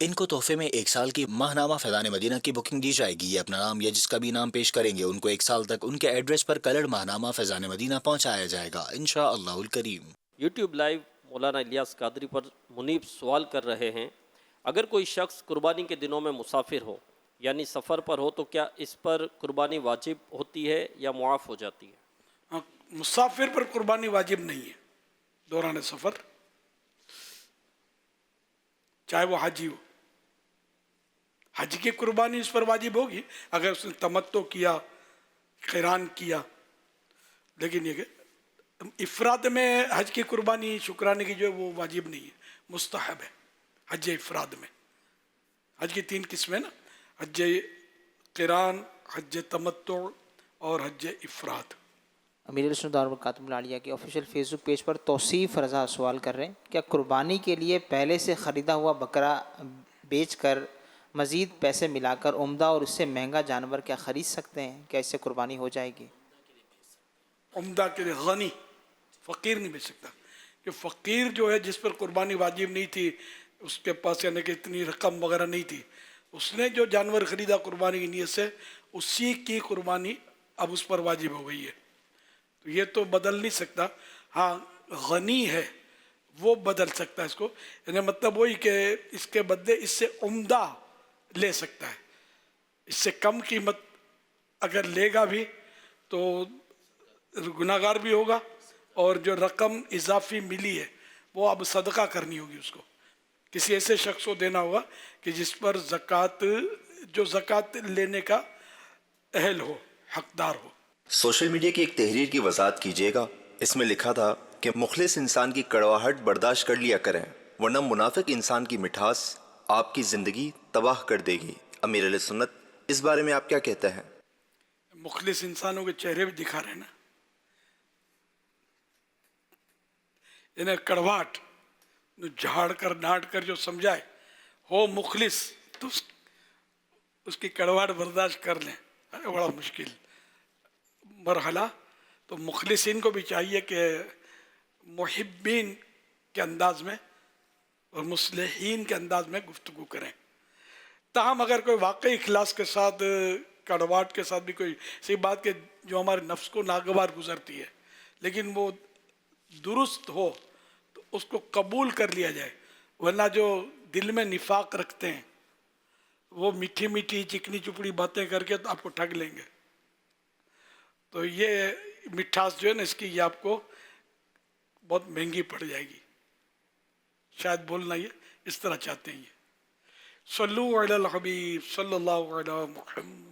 ان کو تحفے میں 1 سال کی ماہنامہ فیضان مدینہ کی بکنگ دی جائے گی. یہ اپنا نام یا جس کا بھی نام پیش کریں گے ان کو 1 سال تک ان کے ایڈریس پر کلرڈ ماہنامہ فیضان مدینہ پہنچایا جائے گا انشاءاللہ الکریم. یوٹیوب لائیو مولانا الیاس قادری پر منیب سوال کر رہے ہیں، اگر کوئی شخص قربانی کے دنوں میں مسافر ہو یعنی سفر پر ہو تو کیا اس پر قربانی واجب ہوتی ہے یا معاف ہو جاتی ہے؟ مسافر پر قربانی واجب نہیں ہے دوران سفر، چاہے وہ حاجی ہو. حج کی قربانی اس پر واجب ہوگی اگر اس نے تمتع کیا، قران کیا. لیکن یہ کہ افراد میں حج کی قربانی شکرانے کی جو ہے وہ واجب نہیں ہے، مستحب ہے. حج افراد میں حج کی 3 قسمیں نا، حج قران، حج تمتع اور حج افراد. امیر علیہ سنت برکاتہ العالیہ کے آفیشیل فیس بک پیج پر توصیف رضا سوال کر رہے ہیں، کیا قربانی کے لیے پہلے سے خریدا ہوا بکرا بیچ کر مزید پیسے ملا کر عمدہ اور اس سے مہنگا جانور کیا خرید سکتے ہیں؟ کیا اس سے قربانی ہو جائے گی؟ عمدہ کے لیے غنی، فقیر نہیں بیچ سکتا. کہ فقیر جو ہے جس پر قربانی واجب نہیں تھی، اس کے پاس یعنی کہ اتنی رقم وغیرہ نہیں تھی، اس نے جو جانور خریدا قربانی کی نیت سے، اسی کی قربانی اب اس پر واجب ہو گئی ہے. تو یہ تو بدل نہیں سکتا. ہاں غنی ہے وہ بدل سکتا ہے اس کو، یعنی مطلب وہی کہ اس کے بدلے اس سے عمدہ لے سکتا ہے. اس سے کم قیمت اگر لے گا بھی تو گناہ گار بھی ہوگا، اور جو رقم اضافی ملی ہے وہ اب صدقہ کرنی ہوگی، اس کو کسی ایسے شخص کو دینا ہوگا کہ جس پر زکوٰۃ، جو زکوٰۃ لینے کا اہل ہو، حقدار ہو. سوشل میڈیا کی ایک تحریر کی وضاحت کیجیے گا. اس میں لکھا تھا کہ مخلص انسان کی کڑواہٹ برداشت کر لیا کریں ورنہ منافق انسان کی مٹھاس آپ کی زندگی تباہ کر دے گی. امیر علیہ سنت اس بارے میں آپ کیا کہتے ہیں؟ مخلص انسانوں کے چہرے بھی دکھا رہے ہیں نا، انہیں کڑواہٹ جھاڑ کر ڈانٹ کر جو سمجھائے ہو مخلص تو اس کی کڑواہٹ برداشت کر لیں. بڑا مشکل مرحلہ. تو مخلصین کو بھی چاہیے کہ محبین کے انداز میں اور مصلحین کے انداز میں گفتگو کریں. تاہم اگر کوئی واقعی اخلاص کے ساتھ، کڑواہٹ کے ساتھ بھی کوئی سی بات کہ جو ہمارے نفس کو ناگوار گزرتی ہے لیکن وہ درست ہو تو اس کو قبول کر لیا جائے، ورنہ جو دل میں نفاق رکھتے ہیں وہ میٹھی میٹھی چکنی چپڑی باتیں کر کے آپ کو ٹھگ لیں گے. تو یہ مٹھاس جو ہے نا اس کی، یہ آپ کو بہت مہنگی پڑ جائے گی. شاید بولنا یہ اس طرح چاہتے ہیں. یہ صلو علی الحبیب صلی اللہ علیہ محمد.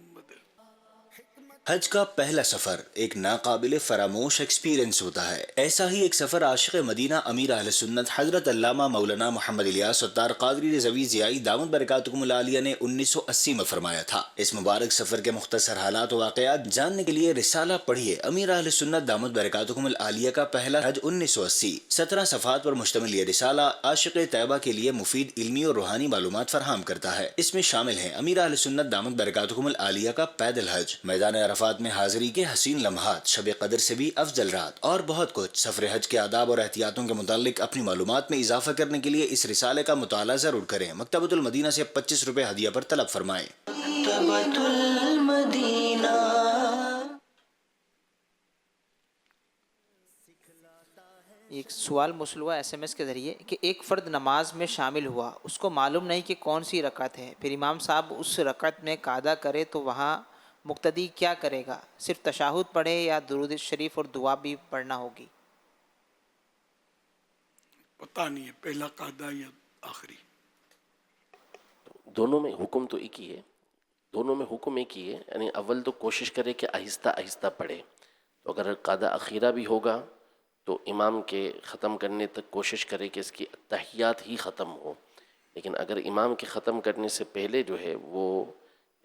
حج کا پہلا سفر ایک ناقابل فراموش ایکسپیرینس ہوتا ہے. ایسا ہی ایک سفر عاشق مدینہ امیر اہل سنت حضرت علامہ مولانا محمد الیاس ستار قادری رضوی ضیائی دامت برکاتکم العالیہ نے 1980 میں فرمایا تھا. اس مبارک سفر کے مختصر حالات و واقعات جاننے کے لیے رسالہ پڑھیے امیر اہل سنت دامت برکاتکم العالیہ کا پہلا حج 1980. 17 صفحات پر مشتمل یہ رسالہ عاشق طیبہ کے لیے مفید علمی اور روحانی معلومات فراہم کرتا ہے. اس میں شامل ہیں امیر اہل سنت دامت برکاتکم العالیہ کا پیدل حج، میدان عرفات میں حاضری کے حسین لمحات، شب قدر سے بھی افضل رات اور بہت کچھ. سفر حج کے آداب اور احتیاطوں کے متعلق اپنی معلومات میں اضافہ کرنے کے لیے اس رسالے کا مطالعہ ضرور کریں. مکتبۃ المدینہ سے 25 روپے ہدیہ پر طلب فرمائیں. مکتبۃ المدینہ. ایک سوال موصول ہوا SMS کے ذریعے کہ ایک فرد نماز میں شامل ہوا، اس کو معلوم نہیں کہ کون سی رکعت ہے، پھر امام صاحب اس رکعت میں قعدہ کرے تو وہاں مقتدی کیا کرے گا؟ صرف تشہد پڑھے یا درود شریف اور دعا بھی پڑھنا ہوگی؟ پتہ نہیں ہے پہلا قعدہ یا آخری. دونوں میں حکم تو ایک ہی ہے، دونوں میں حکم ایک ہی ہے. یعنی اول تو کوشش کرے کہ آہستہ آہستہ پڑھے. تو اگر قعدہ اخیرہ بھی ہوگا تو امام کے ختم کرنے تک کوشش کرے کہ اس کی تحیات ہی ختم ہو. لیکن اگر امام کے ختم کرنے سے پہلے جو ہے وہ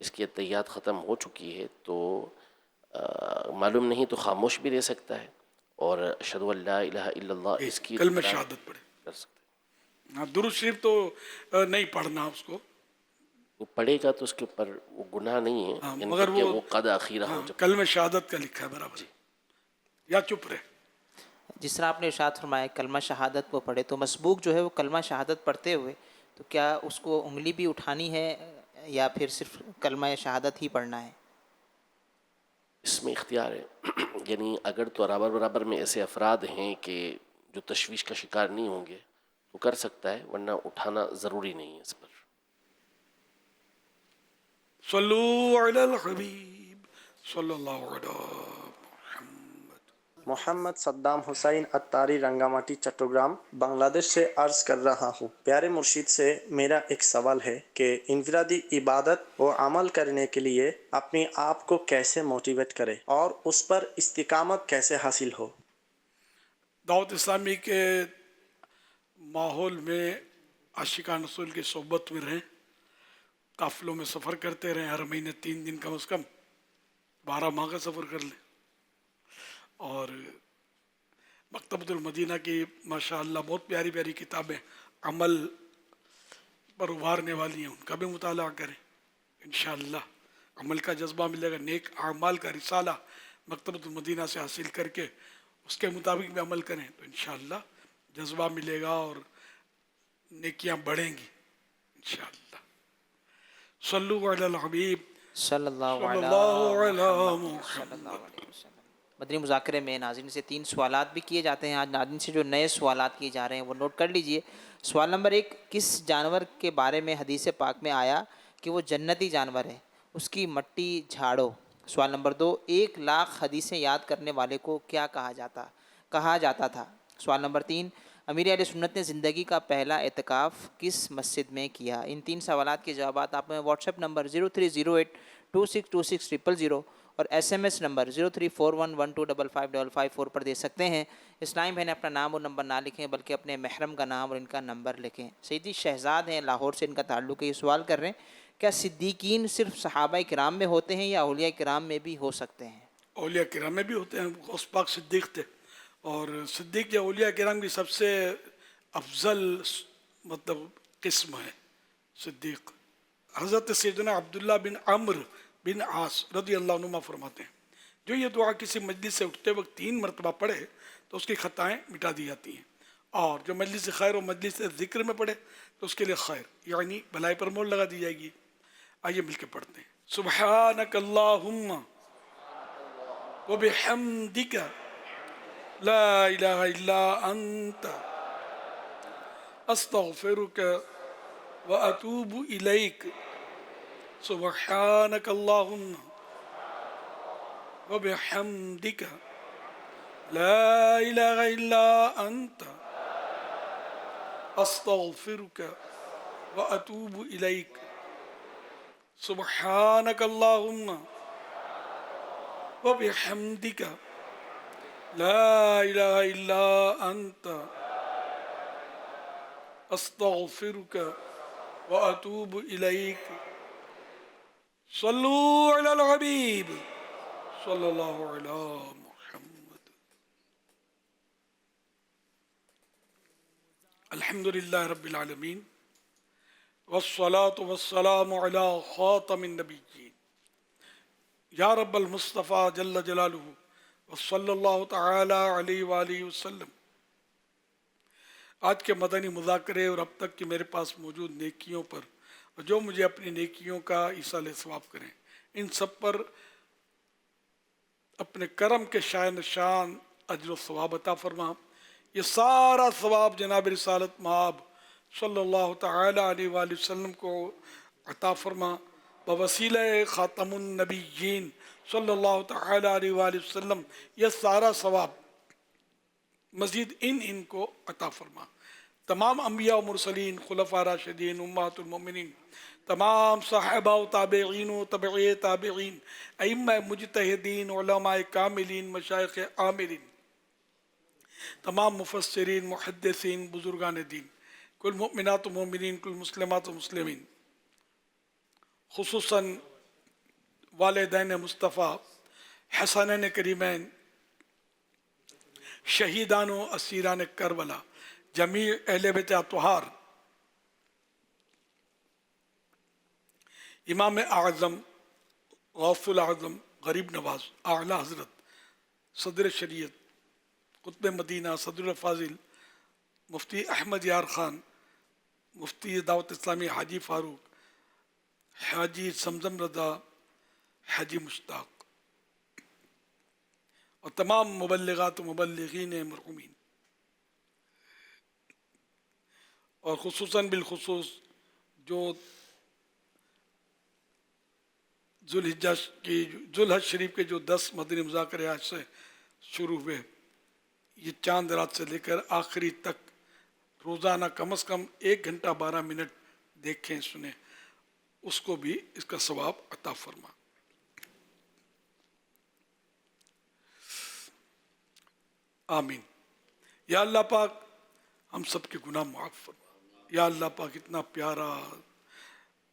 اس کی تحیات ختم ہو چکی ہے تو معلوم نہیں تو خاموش بھی رہ سکتا ہے اور اشہد ان لا الہ الا اللہ اس کی کلمہ شہادت پڑھے کر سکتے ہیں. ہاں درود شریف تو نہیں پڑھنا اس کو، وہ پڑھے گا تو اس کے اوپر وہ گناہ نہیں ہے، مگر وہ قعدہ اخیرہ ہو جب کلمہ شہادت کا لکھا ہے برابر، یا چپ رہے. جس طرح آپ نے ارشاد فرمایا کلمہ شہادت وہ پڑھے، تو مسبوق جو ہے وہ کلمہ شہادت پڑھتے ہوئے تو کیا اس کو انگلی بھی اٹھانی ہے یا پھر صرف کلمہ شہادت ہی پڑھنا ہے؟ اس میں اختیار ہے، یعنی اگر تو برابر میں ایسے افراد ہیں کہ جو تشویش کا شکار نہیں ہوں گے تو کر سکتا ہے، ورنہ اٹھانا ضروری نہیں ہے اس پر۔ صلو علی الحبیب صلی اللہ علیہ محمد صدام حسین اتاری رنگاماٹی چٹوگرام بنگلہ دیش سے عرض کر رہا ہوں۔ پیارے مرشد سے میرا ایک سوال ہے کہ انفرادی عبادت و عمل کرنے کے لیے اپنے آپ کو کیسے موٹیویٹ کرے اور اس پر استقامت کیسے حاصل ہو؟ دعوت اسلامی کے ماحول میں عاشقان رسول کی صحبت میں رہیں، قافلوں میں سفر کرتے رہیں، ہر مہینے 3 دن کم از کم 12 ماہ کا سفر کر لیں، اور مکتبۃ المدینہ کی ماشاءاللہ بہت پیاری پیاری کتابیں عمل پر ابھارنے والی ہیں، ان کا بھی مطالعہ کریں، انشاءاللہ عمل کا جذبہ ملے گا۔ نیک اعمال کا رسالہ مکتبۃ المدینہ سے حاصل کر کے اس کے مطابق بھی عمل کریں تو انشاءاللہ جذبہ ملے گا اور نیکیاں بڑھیں گی انشاءاللہ۔ صلو علی الحبیب صلی اللہ علیہ وسلم۔ مدنی مذاکرے میں ناظرین سے 3 سوالات بھی کیے جاتے ہیں۔ آج ناظرین سے جو نئے سوالات کیے جا رہے ہیں وہ نوٹ کر لیجئے۔ سوال نمبر 1، کس جانور کے بارے میں حدیث پاک میں آیا کہ وہ جنتی جانور ہے، اس کی مٹی جھاڑو؟ سوال نمبر 2، 1 لاکھ حدیثیں یاد کرنے والے کو کیا کہا جاتا تھا؟ سوال نمبر 3، امیر اہل سنت نے زندگی کا پہلا اعتکاف کس مسجد میں کیا؟ ان 3 سوالات کے جوابات آپ میں واٹس ایپ نمبر 0308262600 اور SMS نمبر 0341125555 پر دے سکتے ہیں۔ اسلام بہن اپنا نام اور نمبر نہ لکھیں بلکہ اپنے محرم کا نام اور ان کا نمبر لکھیں۔ سیدی شہزاد ہیں، لاہور سے ان کا تعلق ہے، یہ سوال کر رہے ہیں کیا صدیقین صرف صحابہ کرام میں ہوتے ہیں یا اولیاء کرام میں بھی ہو سکتے ہیں؟ اولیاء کرام میں بھی ہوتے ہیں، غوث پاک صدیق تھے، اور صدیق یا اولیاء کرام کی سب سے افضل قسم ہے صدیق۔ حضرت سیدنا عبداللہ بن عمرو بن عاص رضی اللہ عنہ فرماتے ہیں جو یہ دعا کسی مجلس سے اٹھتے وقت 3 مرتبہ پڑھے تو اس کی خطائیں مٹا دی جاتی ہیں، اور جو مجلس خیر و مجلس ذکر میں پڑھے تو اس کے لیے خیر یعنی بھلائی پر مہر لگا دی جائے گی۔ آئیے مل کے پڑھتے ہیں۔ سبحانک اللہم وبحمدک لا الہ الا انت استغفرک واتوب الیک۔ سبحانک اللہم وبحمدک لا الہ الا انت استغفرک واتوب الیک۔ سبحانک اللہم وبحمدک لا الہ الا انت استغفرک واتوب الیک۔ صلو علی الحبیب صلی اللہ علیہ محمد۔ الحمدللہ رب العالمین والصلاة والسلام علی خاتم النبیین یا رب المصطفیٰ جل جلالہ وصلی اللہ تعالی علیہ وآلہ وسلم۔ آج کے مدنی مذاکرے اور اب تک کی میرے پاس موجود نیکیوں پر اور جو مجھے اپنی نیکیوں کا ایصال ثواب کریں، ان سب پر اپنے کرم کے شائن شان اجر و ثواب عطا فرما۔ یہ سارا ثواب جناب رسالت مآب صلی اللہ تعالی علیہ وآلہ وسلم کو عطا فرما، بوسیلہ خاتم النبیین صلی اللہ تعالی علیہ وآلہ وسلم۔ یہ سارا ثواب مزید ان کو عطا فرما۔ تمام انبیاء و مرسلین، خلفاء راشدین، امہات المؤمنین، تمام صحابہ و تابعین و تبعی تابعین، ائمہ مجتہدین، علماء کاملین، مشائخ عاملین، تمام مفسرین، محدثین، بزرگان دین، کل مؤمنات و مومنین، کل مسلمات و مسلمین، خصوصاً والدین مصطفیٰ، حسنین کریمین، شہیدان و اسیران کربلا، جمیع اہل بیت اطہار، امام اعظم، غوث العظم، غریب نواز، اعلیٰ حضرت صدر شریعت قطب مدینہ صدر الفاضل مفتی احمد یار خان، مفتی دعوت اسلامی حاجی فاروق، حاجی زمزم رضا، حاجی مشتاق اور تمام مبلغات و مبلغین مرحومین، اور خصوصاً بالخصوص جو ذوالحج شریف کے جو 10 مدنی مذاکرے آج سے شروع ہوئے، یہ چاند رات سے لے کر آخری تک روزانہ کم از کم 1 گھنٹہ 12 منٹ دیکھیں سنیں، اس کو بھی اس کا ثواب عطا فرما۔ آمین۔ یا اللہ پاک ہم سب کے گناہ معاف فرما۔ یا اللہ پاک اتنا پیارا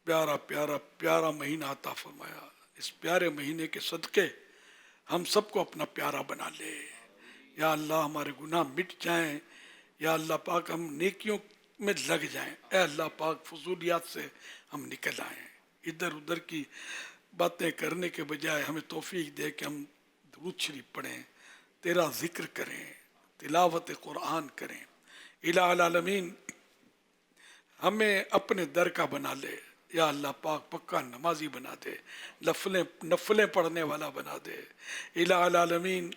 پیارا پیارا پیارا مہینہ عطا فرمایا، اس پیارے مہینے کے صدقے ہم سب کو اپنا پیارا بنا لے۔ یا اللہ ہمارے گناہ مٹ جائیں، یا اللہ پاک ہم نیکیوں میں لگ جائیں، اے اللہ پاک فضولیات سے ہم نکل آئیں، ادھر ادھر کی باتیں کرنے کے بجائے ہمیں توفیق دے کہ ہم درود شریف پڑھیں، تیرا ذکر کریں، تلاوت قرآن کریں۔ الہ العالمین ہمیں اپنے در کا بنا لے، یا اللہ پاک پکا نمازی بنا دے، نفلیں پڑھنے والا بنا دے۔ الہ العالمین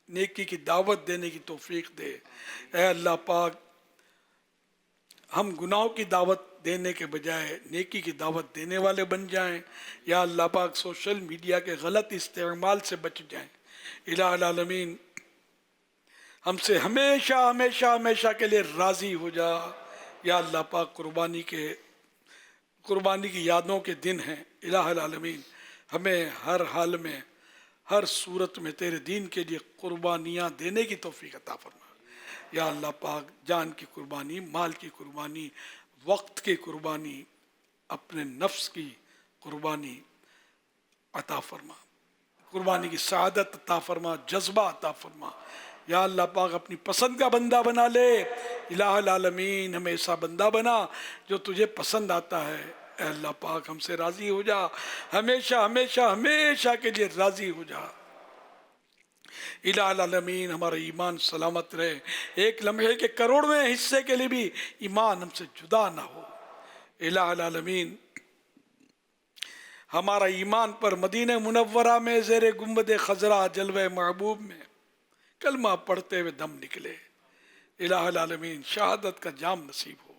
نیکی کی دعوت دینے کی توفیق دے۔ اے اللہ پاک ہم گناہوں کی دعوت دینے کے بجائے نیکی کی دعوت دینے والے بن جائیں۔ یا اللہ پاک سوشل میڈیا کے غلط استعمال سے بچ جائیں۔ الہ العالمین ہم سے ہمیشہ ہمیشہ ہمیشہ کے لیے راضی ہو جا۔ یا اللہ پاک قربانی کی یادوں کے دن ہیں، الہ العالمین ہمیں ہر حال میں ہر صورت میں تیرے دین کے لیے قربانیاں دینے کی توفیق عطا فرما۔ یا اللہ پاک جان کی قربانی، مال کی قربانی، وقت کی قربانی، اپنے نفس کی قربانی عطا فرما، قربانی کی سعادت عطا فرما، جذبہ عطا فرما۔ یا اللہ پاک اپنی پسند کا بندہ بنا لے۔ الہ العالمین ہمیں ایسا بندہ بنا جو تجھے پسند آتا ہے۔ اے اللہ پاک ہم سے راضی ہو جا، ہمیشہ ہمیشہ ہمیشہ کے لیے راضی ہو جا۔ الہ العالمین ہمارا ایمان سلامت رہے، ایک لمحے کے کروڑویں حصے کے لیے بھی ایمان ہم سے جدا نہ ہو۔ الہ العالمین ہمارا ایمان پر مدینہ منورہ میں زیر گنبد خضرا جلوہ محبوب میں کلمہ پڑھتے ہوئے دم نکلے۔ الہ العالمین شہادت کا جام نصیب ہو،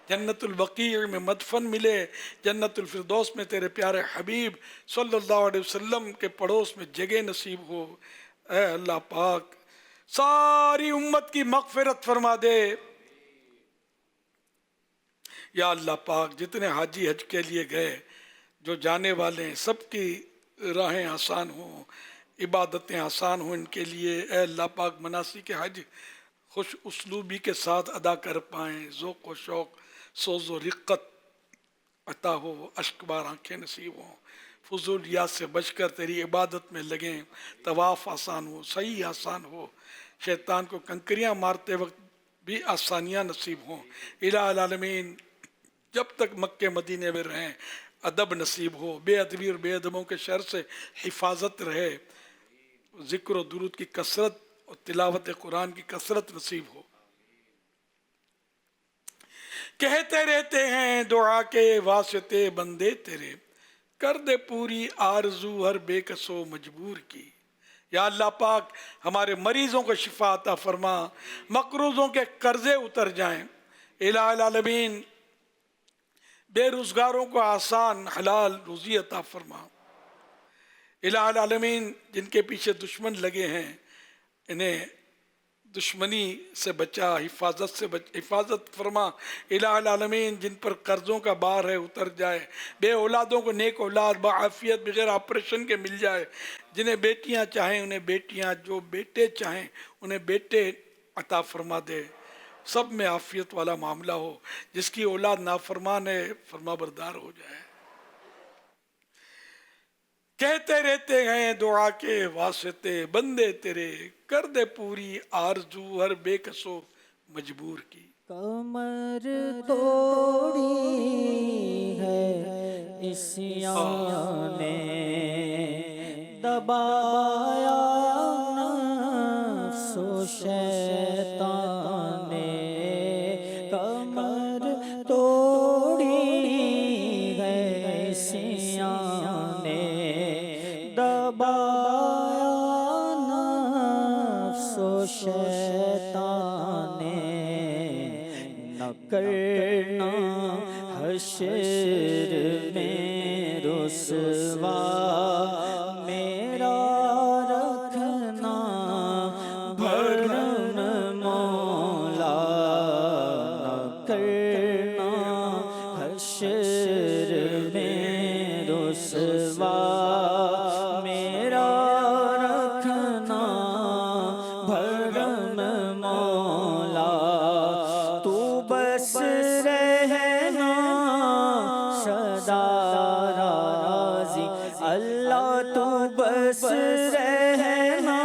جنت البقیع میں مدفن ملے، جنت الفردوس میں تیرے پیارے حبیب صلی اللہ علیہ وسلم کے پڑوس میں جگہ نصیب ہو۔ اے اللہ پاک ساری امت کی مغفرت فرما دے۔ یا اللہ پاک جتنے حاجی حج کے لیے گئے، جو جانے والے ہیں، سب کی راہیں آسان ہوں، عبادتیں آسان ہوں ان کے لیے۔ اے اللہ پاک مناسک حج خوش اسلوبی کے ساتھ ادا کر پائیں، ذوق و شوق، سوز و رقت عطا ہو، اشک بار آنکھیں نصیب ہوں، فضولیات سے بچ کر تیری عبادت میں لگیں، طواف آسان ہو، صحیح آسان ہو، شیطان کو کنکریاں مارتے وقت بھی آسانیاں نصیب ہوں۔ الہ العالمین جب تک مکہ مدینے میں رہیں ادب نصیب ہو، بے ادبی اور بے ادبوں کے شر سے حفاظت رہے، ذکر و درود کی کثرت اور تلاوت قرآن کی کثرت نصیب ہو۔ کہتے رہتے ہیں دعا کے واسطے بندے تیرے، کر دے پوری آرزو ہر بے کس و مجبور کی۔ یا اللہ پاک ہمارے مریضوں کو شفا عطا فرما، مقروضوں کے قرضے اتر جائیں۔ الہ العالمین بے روزگاروں کو آسان حلال روزی عطا فرما۔ الہ العالمین جن کے پیچھے دشمن لگے ہیں انہیں دشمنی سے بچا، حفاظت فرما۔ الہ العالمین جن پر قرضوں کا بار ہے اتر جائے، بے اولادوں کو نیک اولاد بعافیت بغیر آپریشن کے مل جائے، جنہیں بیٹیاں چاہیں انہیں بیٹیاں، جو بیٹے چاہیں انہیں بیٹے عطا فرما دے، سب میں عافیت والا معاملہ ہو، جس کی اولاد نافرمان ہے فرما بردار ہو جائے۔ کہتے رہتے ہیں دعا کے واسطے بندے تیرے، کر دے پوری آرزو ہر بے کس و مجبور کی۔ کمر توڑی ہے عصیان نے، دبایا نفس و شیطان کرنا حشر میں رسوا میرا رکھنا بھرم مولا نہ کرنا حشر میں رسوا میرا رکھنا بھرم مولا تو بس رہنا سدا راضی اللہ تو بس رہنا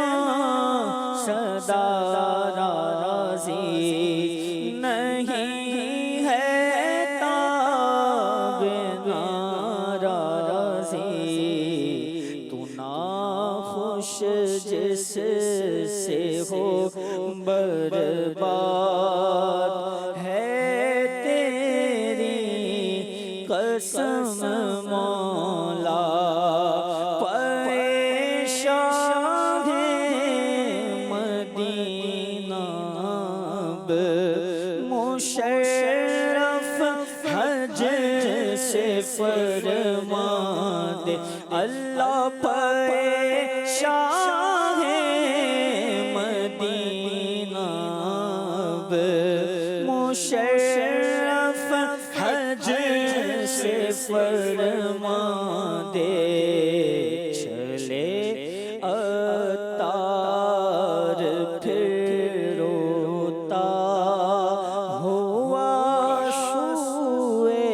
سدا راضی نہیں ہے تاب ناراضی تو ناخوش جس سے ہو برباد ہے تیری قسم مولا پریشان ہے مدینہ اب مشرف حج سے فرما دے اللہ پریشان ہے مدینہ اب مشرف حج سے فرما دے چلے اتار پھر روتا ہوا شوئے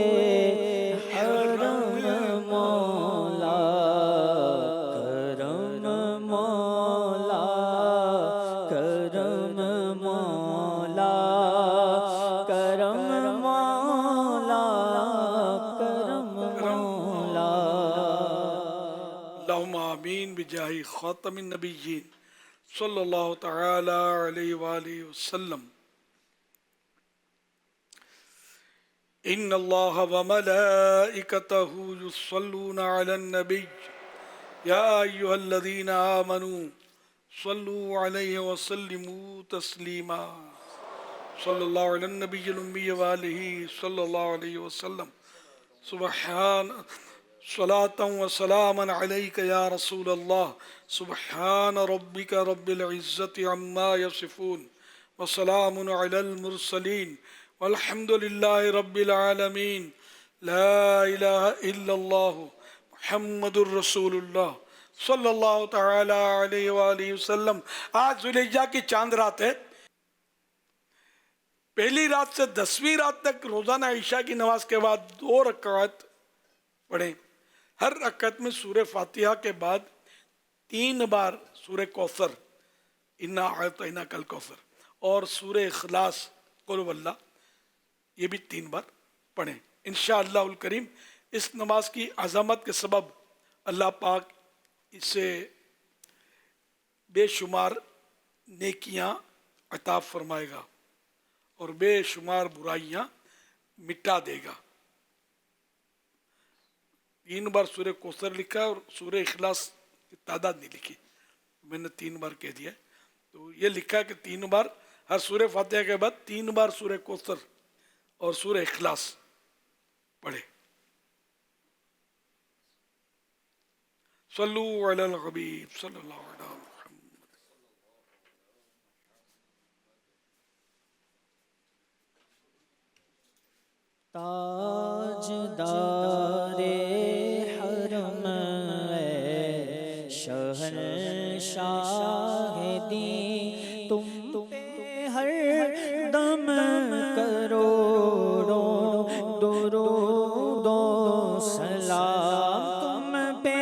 حرم مولا کرم مولا کرم مولا کرم مولا کرم مولا اللہم آمین بجاہ خاتم النبیین صلی اللہ تعالی علیہ وآلہ وسلم. ان اللہ وملائکتہ یصلون علی النبی یا ایہا الذین آمنوا صلوا علیہ وسلموا تسلیما. صلی اللہ علی النبی الامی وآلہ صلی اللہ علیہ وسلم. سبحان صلاة و سلاما علیک یا رسول اللہ. سبحان ربک رب العزت عما یصفون وسلام علی المرسلین والحمد للہ رب العالمین. لا الہ الا اللہ محمد الرسول اللہ صلی اللہ تعالی علیہ وآلہ وسلم. آج ذوالحجہ کی چاند رات ہے. پہلی رات سے 10ویں رات تک روزانہ عشاء کی نماز کے بعد 2 رکعت پڑھیں. ہر رکعت میں سورہ فاتحہ کے بعد 3 بار سورہ کوثر انا اعطیناک الکوثر اور سورہ اخلاص قل هو اللہ یہ بھی 3 بار پڑھیں. انشاءاللہ الکریم اس نماز کی عظمت کے سبب اللہ پاک اسے بے شمار نیکیاں عطا فرمائے گا اور بے شمار برائیاں مٹا دے گا. 3 بار سورہ کوثر لکھا ہے اور سورہ اخلاص کی تعداد نہیں لکھی, میں نے 3 بار کہہ دیا. تو یہ لکھا ہے کہ 3 بار ہر سورہ فاتحہ کے بعد 3 بار سورہ کوثر اور سورہ اخلاص پڑھے. صلو علی الحبیب صلی اللہ علیہ وسلم. تاجدار حرم اے شہنشاہ دین تم پہ ہر دم کروڑوں درود و سلام. تم پہ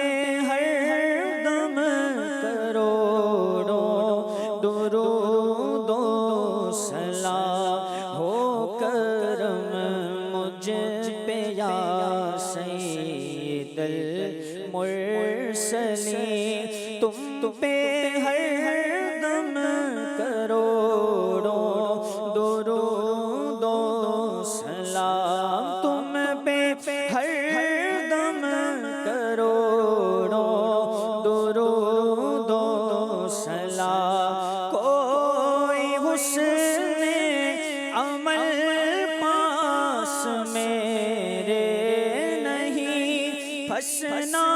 ہر دم کروڑوں درود و سلام. ہو کرم مجھ پہ یا سید المرسلین تم پہ ہر دم کروڑوں درود و سلام. تم پہ ہر دم کروڑوں درود و سلام. کوئی حسن عمل پا پھنس نہ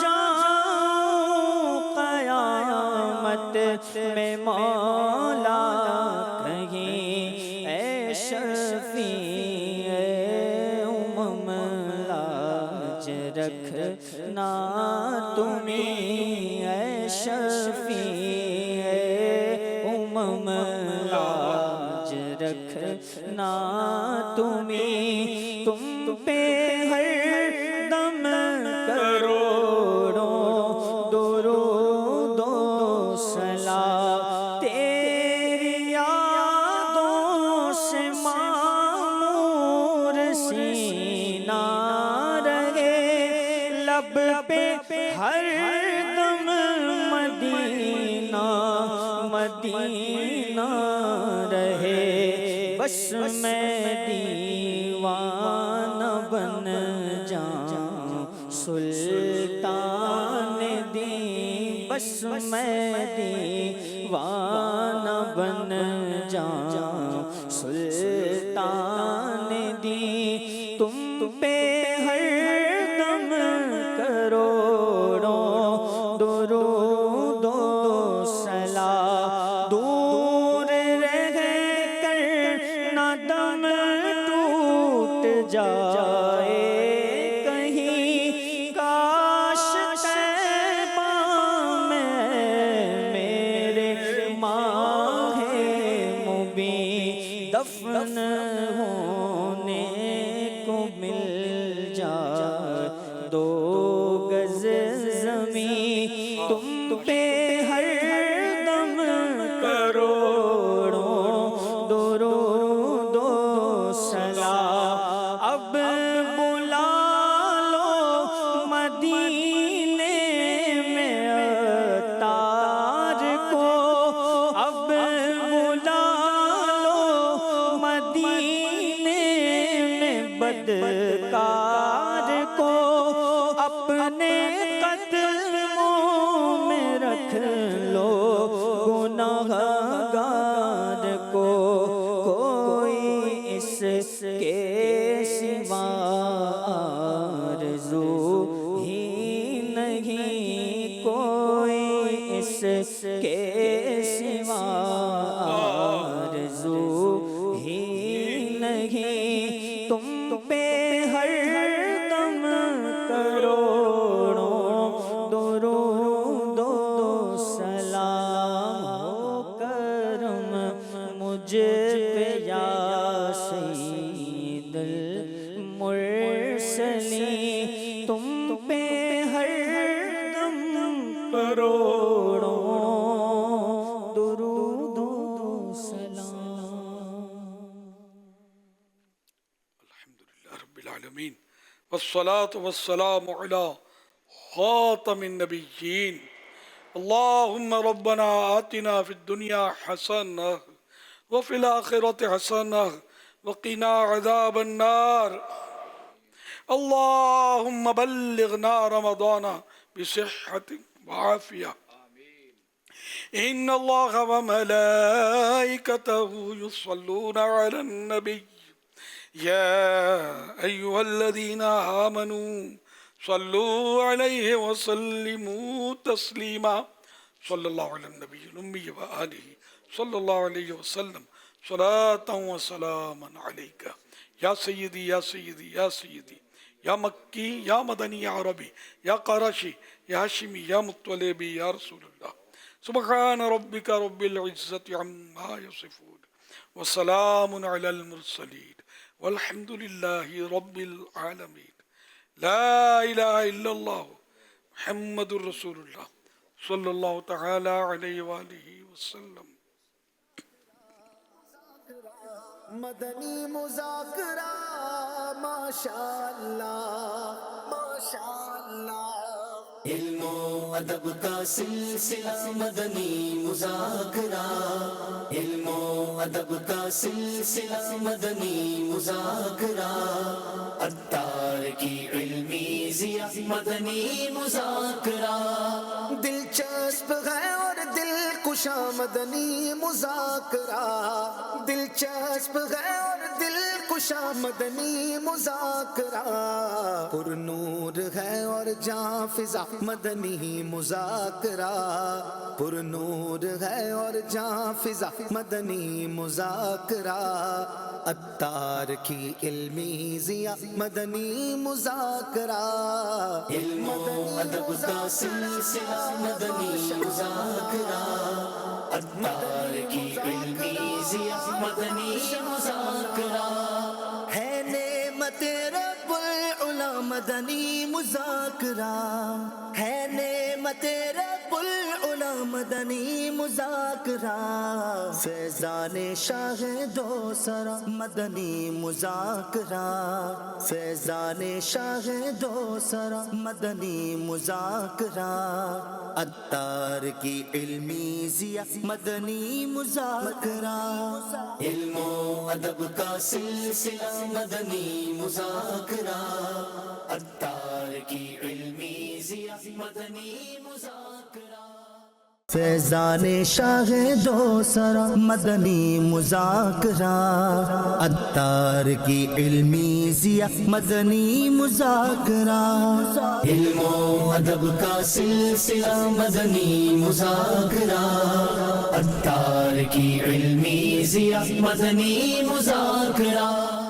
جاؤں قیامت میں مولا کہیں، اے شفیع امم لاج رکھنا تمہیں، اے شفیع امم لاج رکھنا تمہیں، تم پہ ہر دم کروڑوں درود و صلاۃ، تیری یادوں سے معمور سینہ رہے، لب پہ ہر دم مدینہ مدینہ رہے، بس میں دیوانہ بن جاؤں سلطان دین، بس میں دیوانہ بن جاؤں سلطان دین، تم پہ ہر دم کروڑوں درود و صلاۃ، دور رہ کر نہ دم ٹوٹ جائے کہیں، کاش طیبہ میں میرے ماہ مبین دفن ہونے کو مل جائے، دو گز زمین، تم پہ ہر دم کروڑوں درود و صلاۃ، اب بلا لو مدینے میں عطار کو، اب بلا لو مدینے میں بدکار کو، اپنے قدموں میں رکھ لو گناہ گار کو، کوئی اس کے سوا آرزو ہی نہیں، کوئی اس کے سوا آرزو ہی نہیں، تم پہ ہر دم کروڑوں درود و سلام ہو، کرم مجھ پہ یا سید المرسلین، تم پہ ہر دم کروڑوں درود و سلام۔ رب العالمین، والصلاة والسلام علی خاتم النبیین، اللہم ربنا آتنا فی الدنیا حسنہ وفی الآخرۃ حسنہ وقنا عذاب النار، اللہم بلغنا رمضان بصحت وعافیہ، ان اللہ وملائکتہ یصلون علی النبی يا أيها الذين آمنوا صلوا عليه وسلموا تسليما، صلى الله على النبي الأمي وآله صلى الله عليه وسلم صلاة وسلاما عليك يا سيدي يا سيدي يا سيدي، يا مكي يا مدني يا عربي يا قرشي يا هاشمي يا مطلبي يا رسول الله، سبحان ربك رب العزة عما يصفون وسلام على المرسلين والحمد لله رب العالمين، لا إله إلا الله محمد رسول الله صلى الله تعالى عليه وآله وسلم۔ مدنی مذاکرہ ماشاءاللہ ماشاءاللہ، علم و ادب کا سلسلہ مدنی مذاکرہ، علم و ادب کا سلسلہ مدنی مذاکرہ، عطار کی علمی ضیا مدنی مذاکرہ دلچسپ ہے اور دل کشا مدنی مذاکرہ دلچسپ ہے اور دل کشا مدنی مذاکرہ پر نور ہے اور جاں فضا مدنی مذاکرہ پر نور ہے اور جاں فضا مدنی مذاکرہ عطار کی علمی ضیا مدنی مذاکرہ علم و ادب کا سلسلہ مدنی مذاکرہ عطار کی علمی ضیا مدنی مذاکرہ ہے نعمت رب العلا مدنی مذاکرہ ہے نعمت رب العلا مدنی مذاکرہ فیضان شاہ دوسرا مدنی مذاکرہ فیضان شاہ دوسرا مدنی مذاکرہ عطار کی علمی ضیا مدنی مذاکرہ علم و ادب کا سلسلہ مدنی مذاکرہ عطار کی علمی ضیا مدنی مذاکرہ فیضان شاہ دوسرا مدنی مذاکرہ عطار کی علمی ضیا مدنی مذاکرہ علم و ادب کا سلسلہ مدنی مذاکرہ عطار کی علمی ضیا مدنی مذاکرہ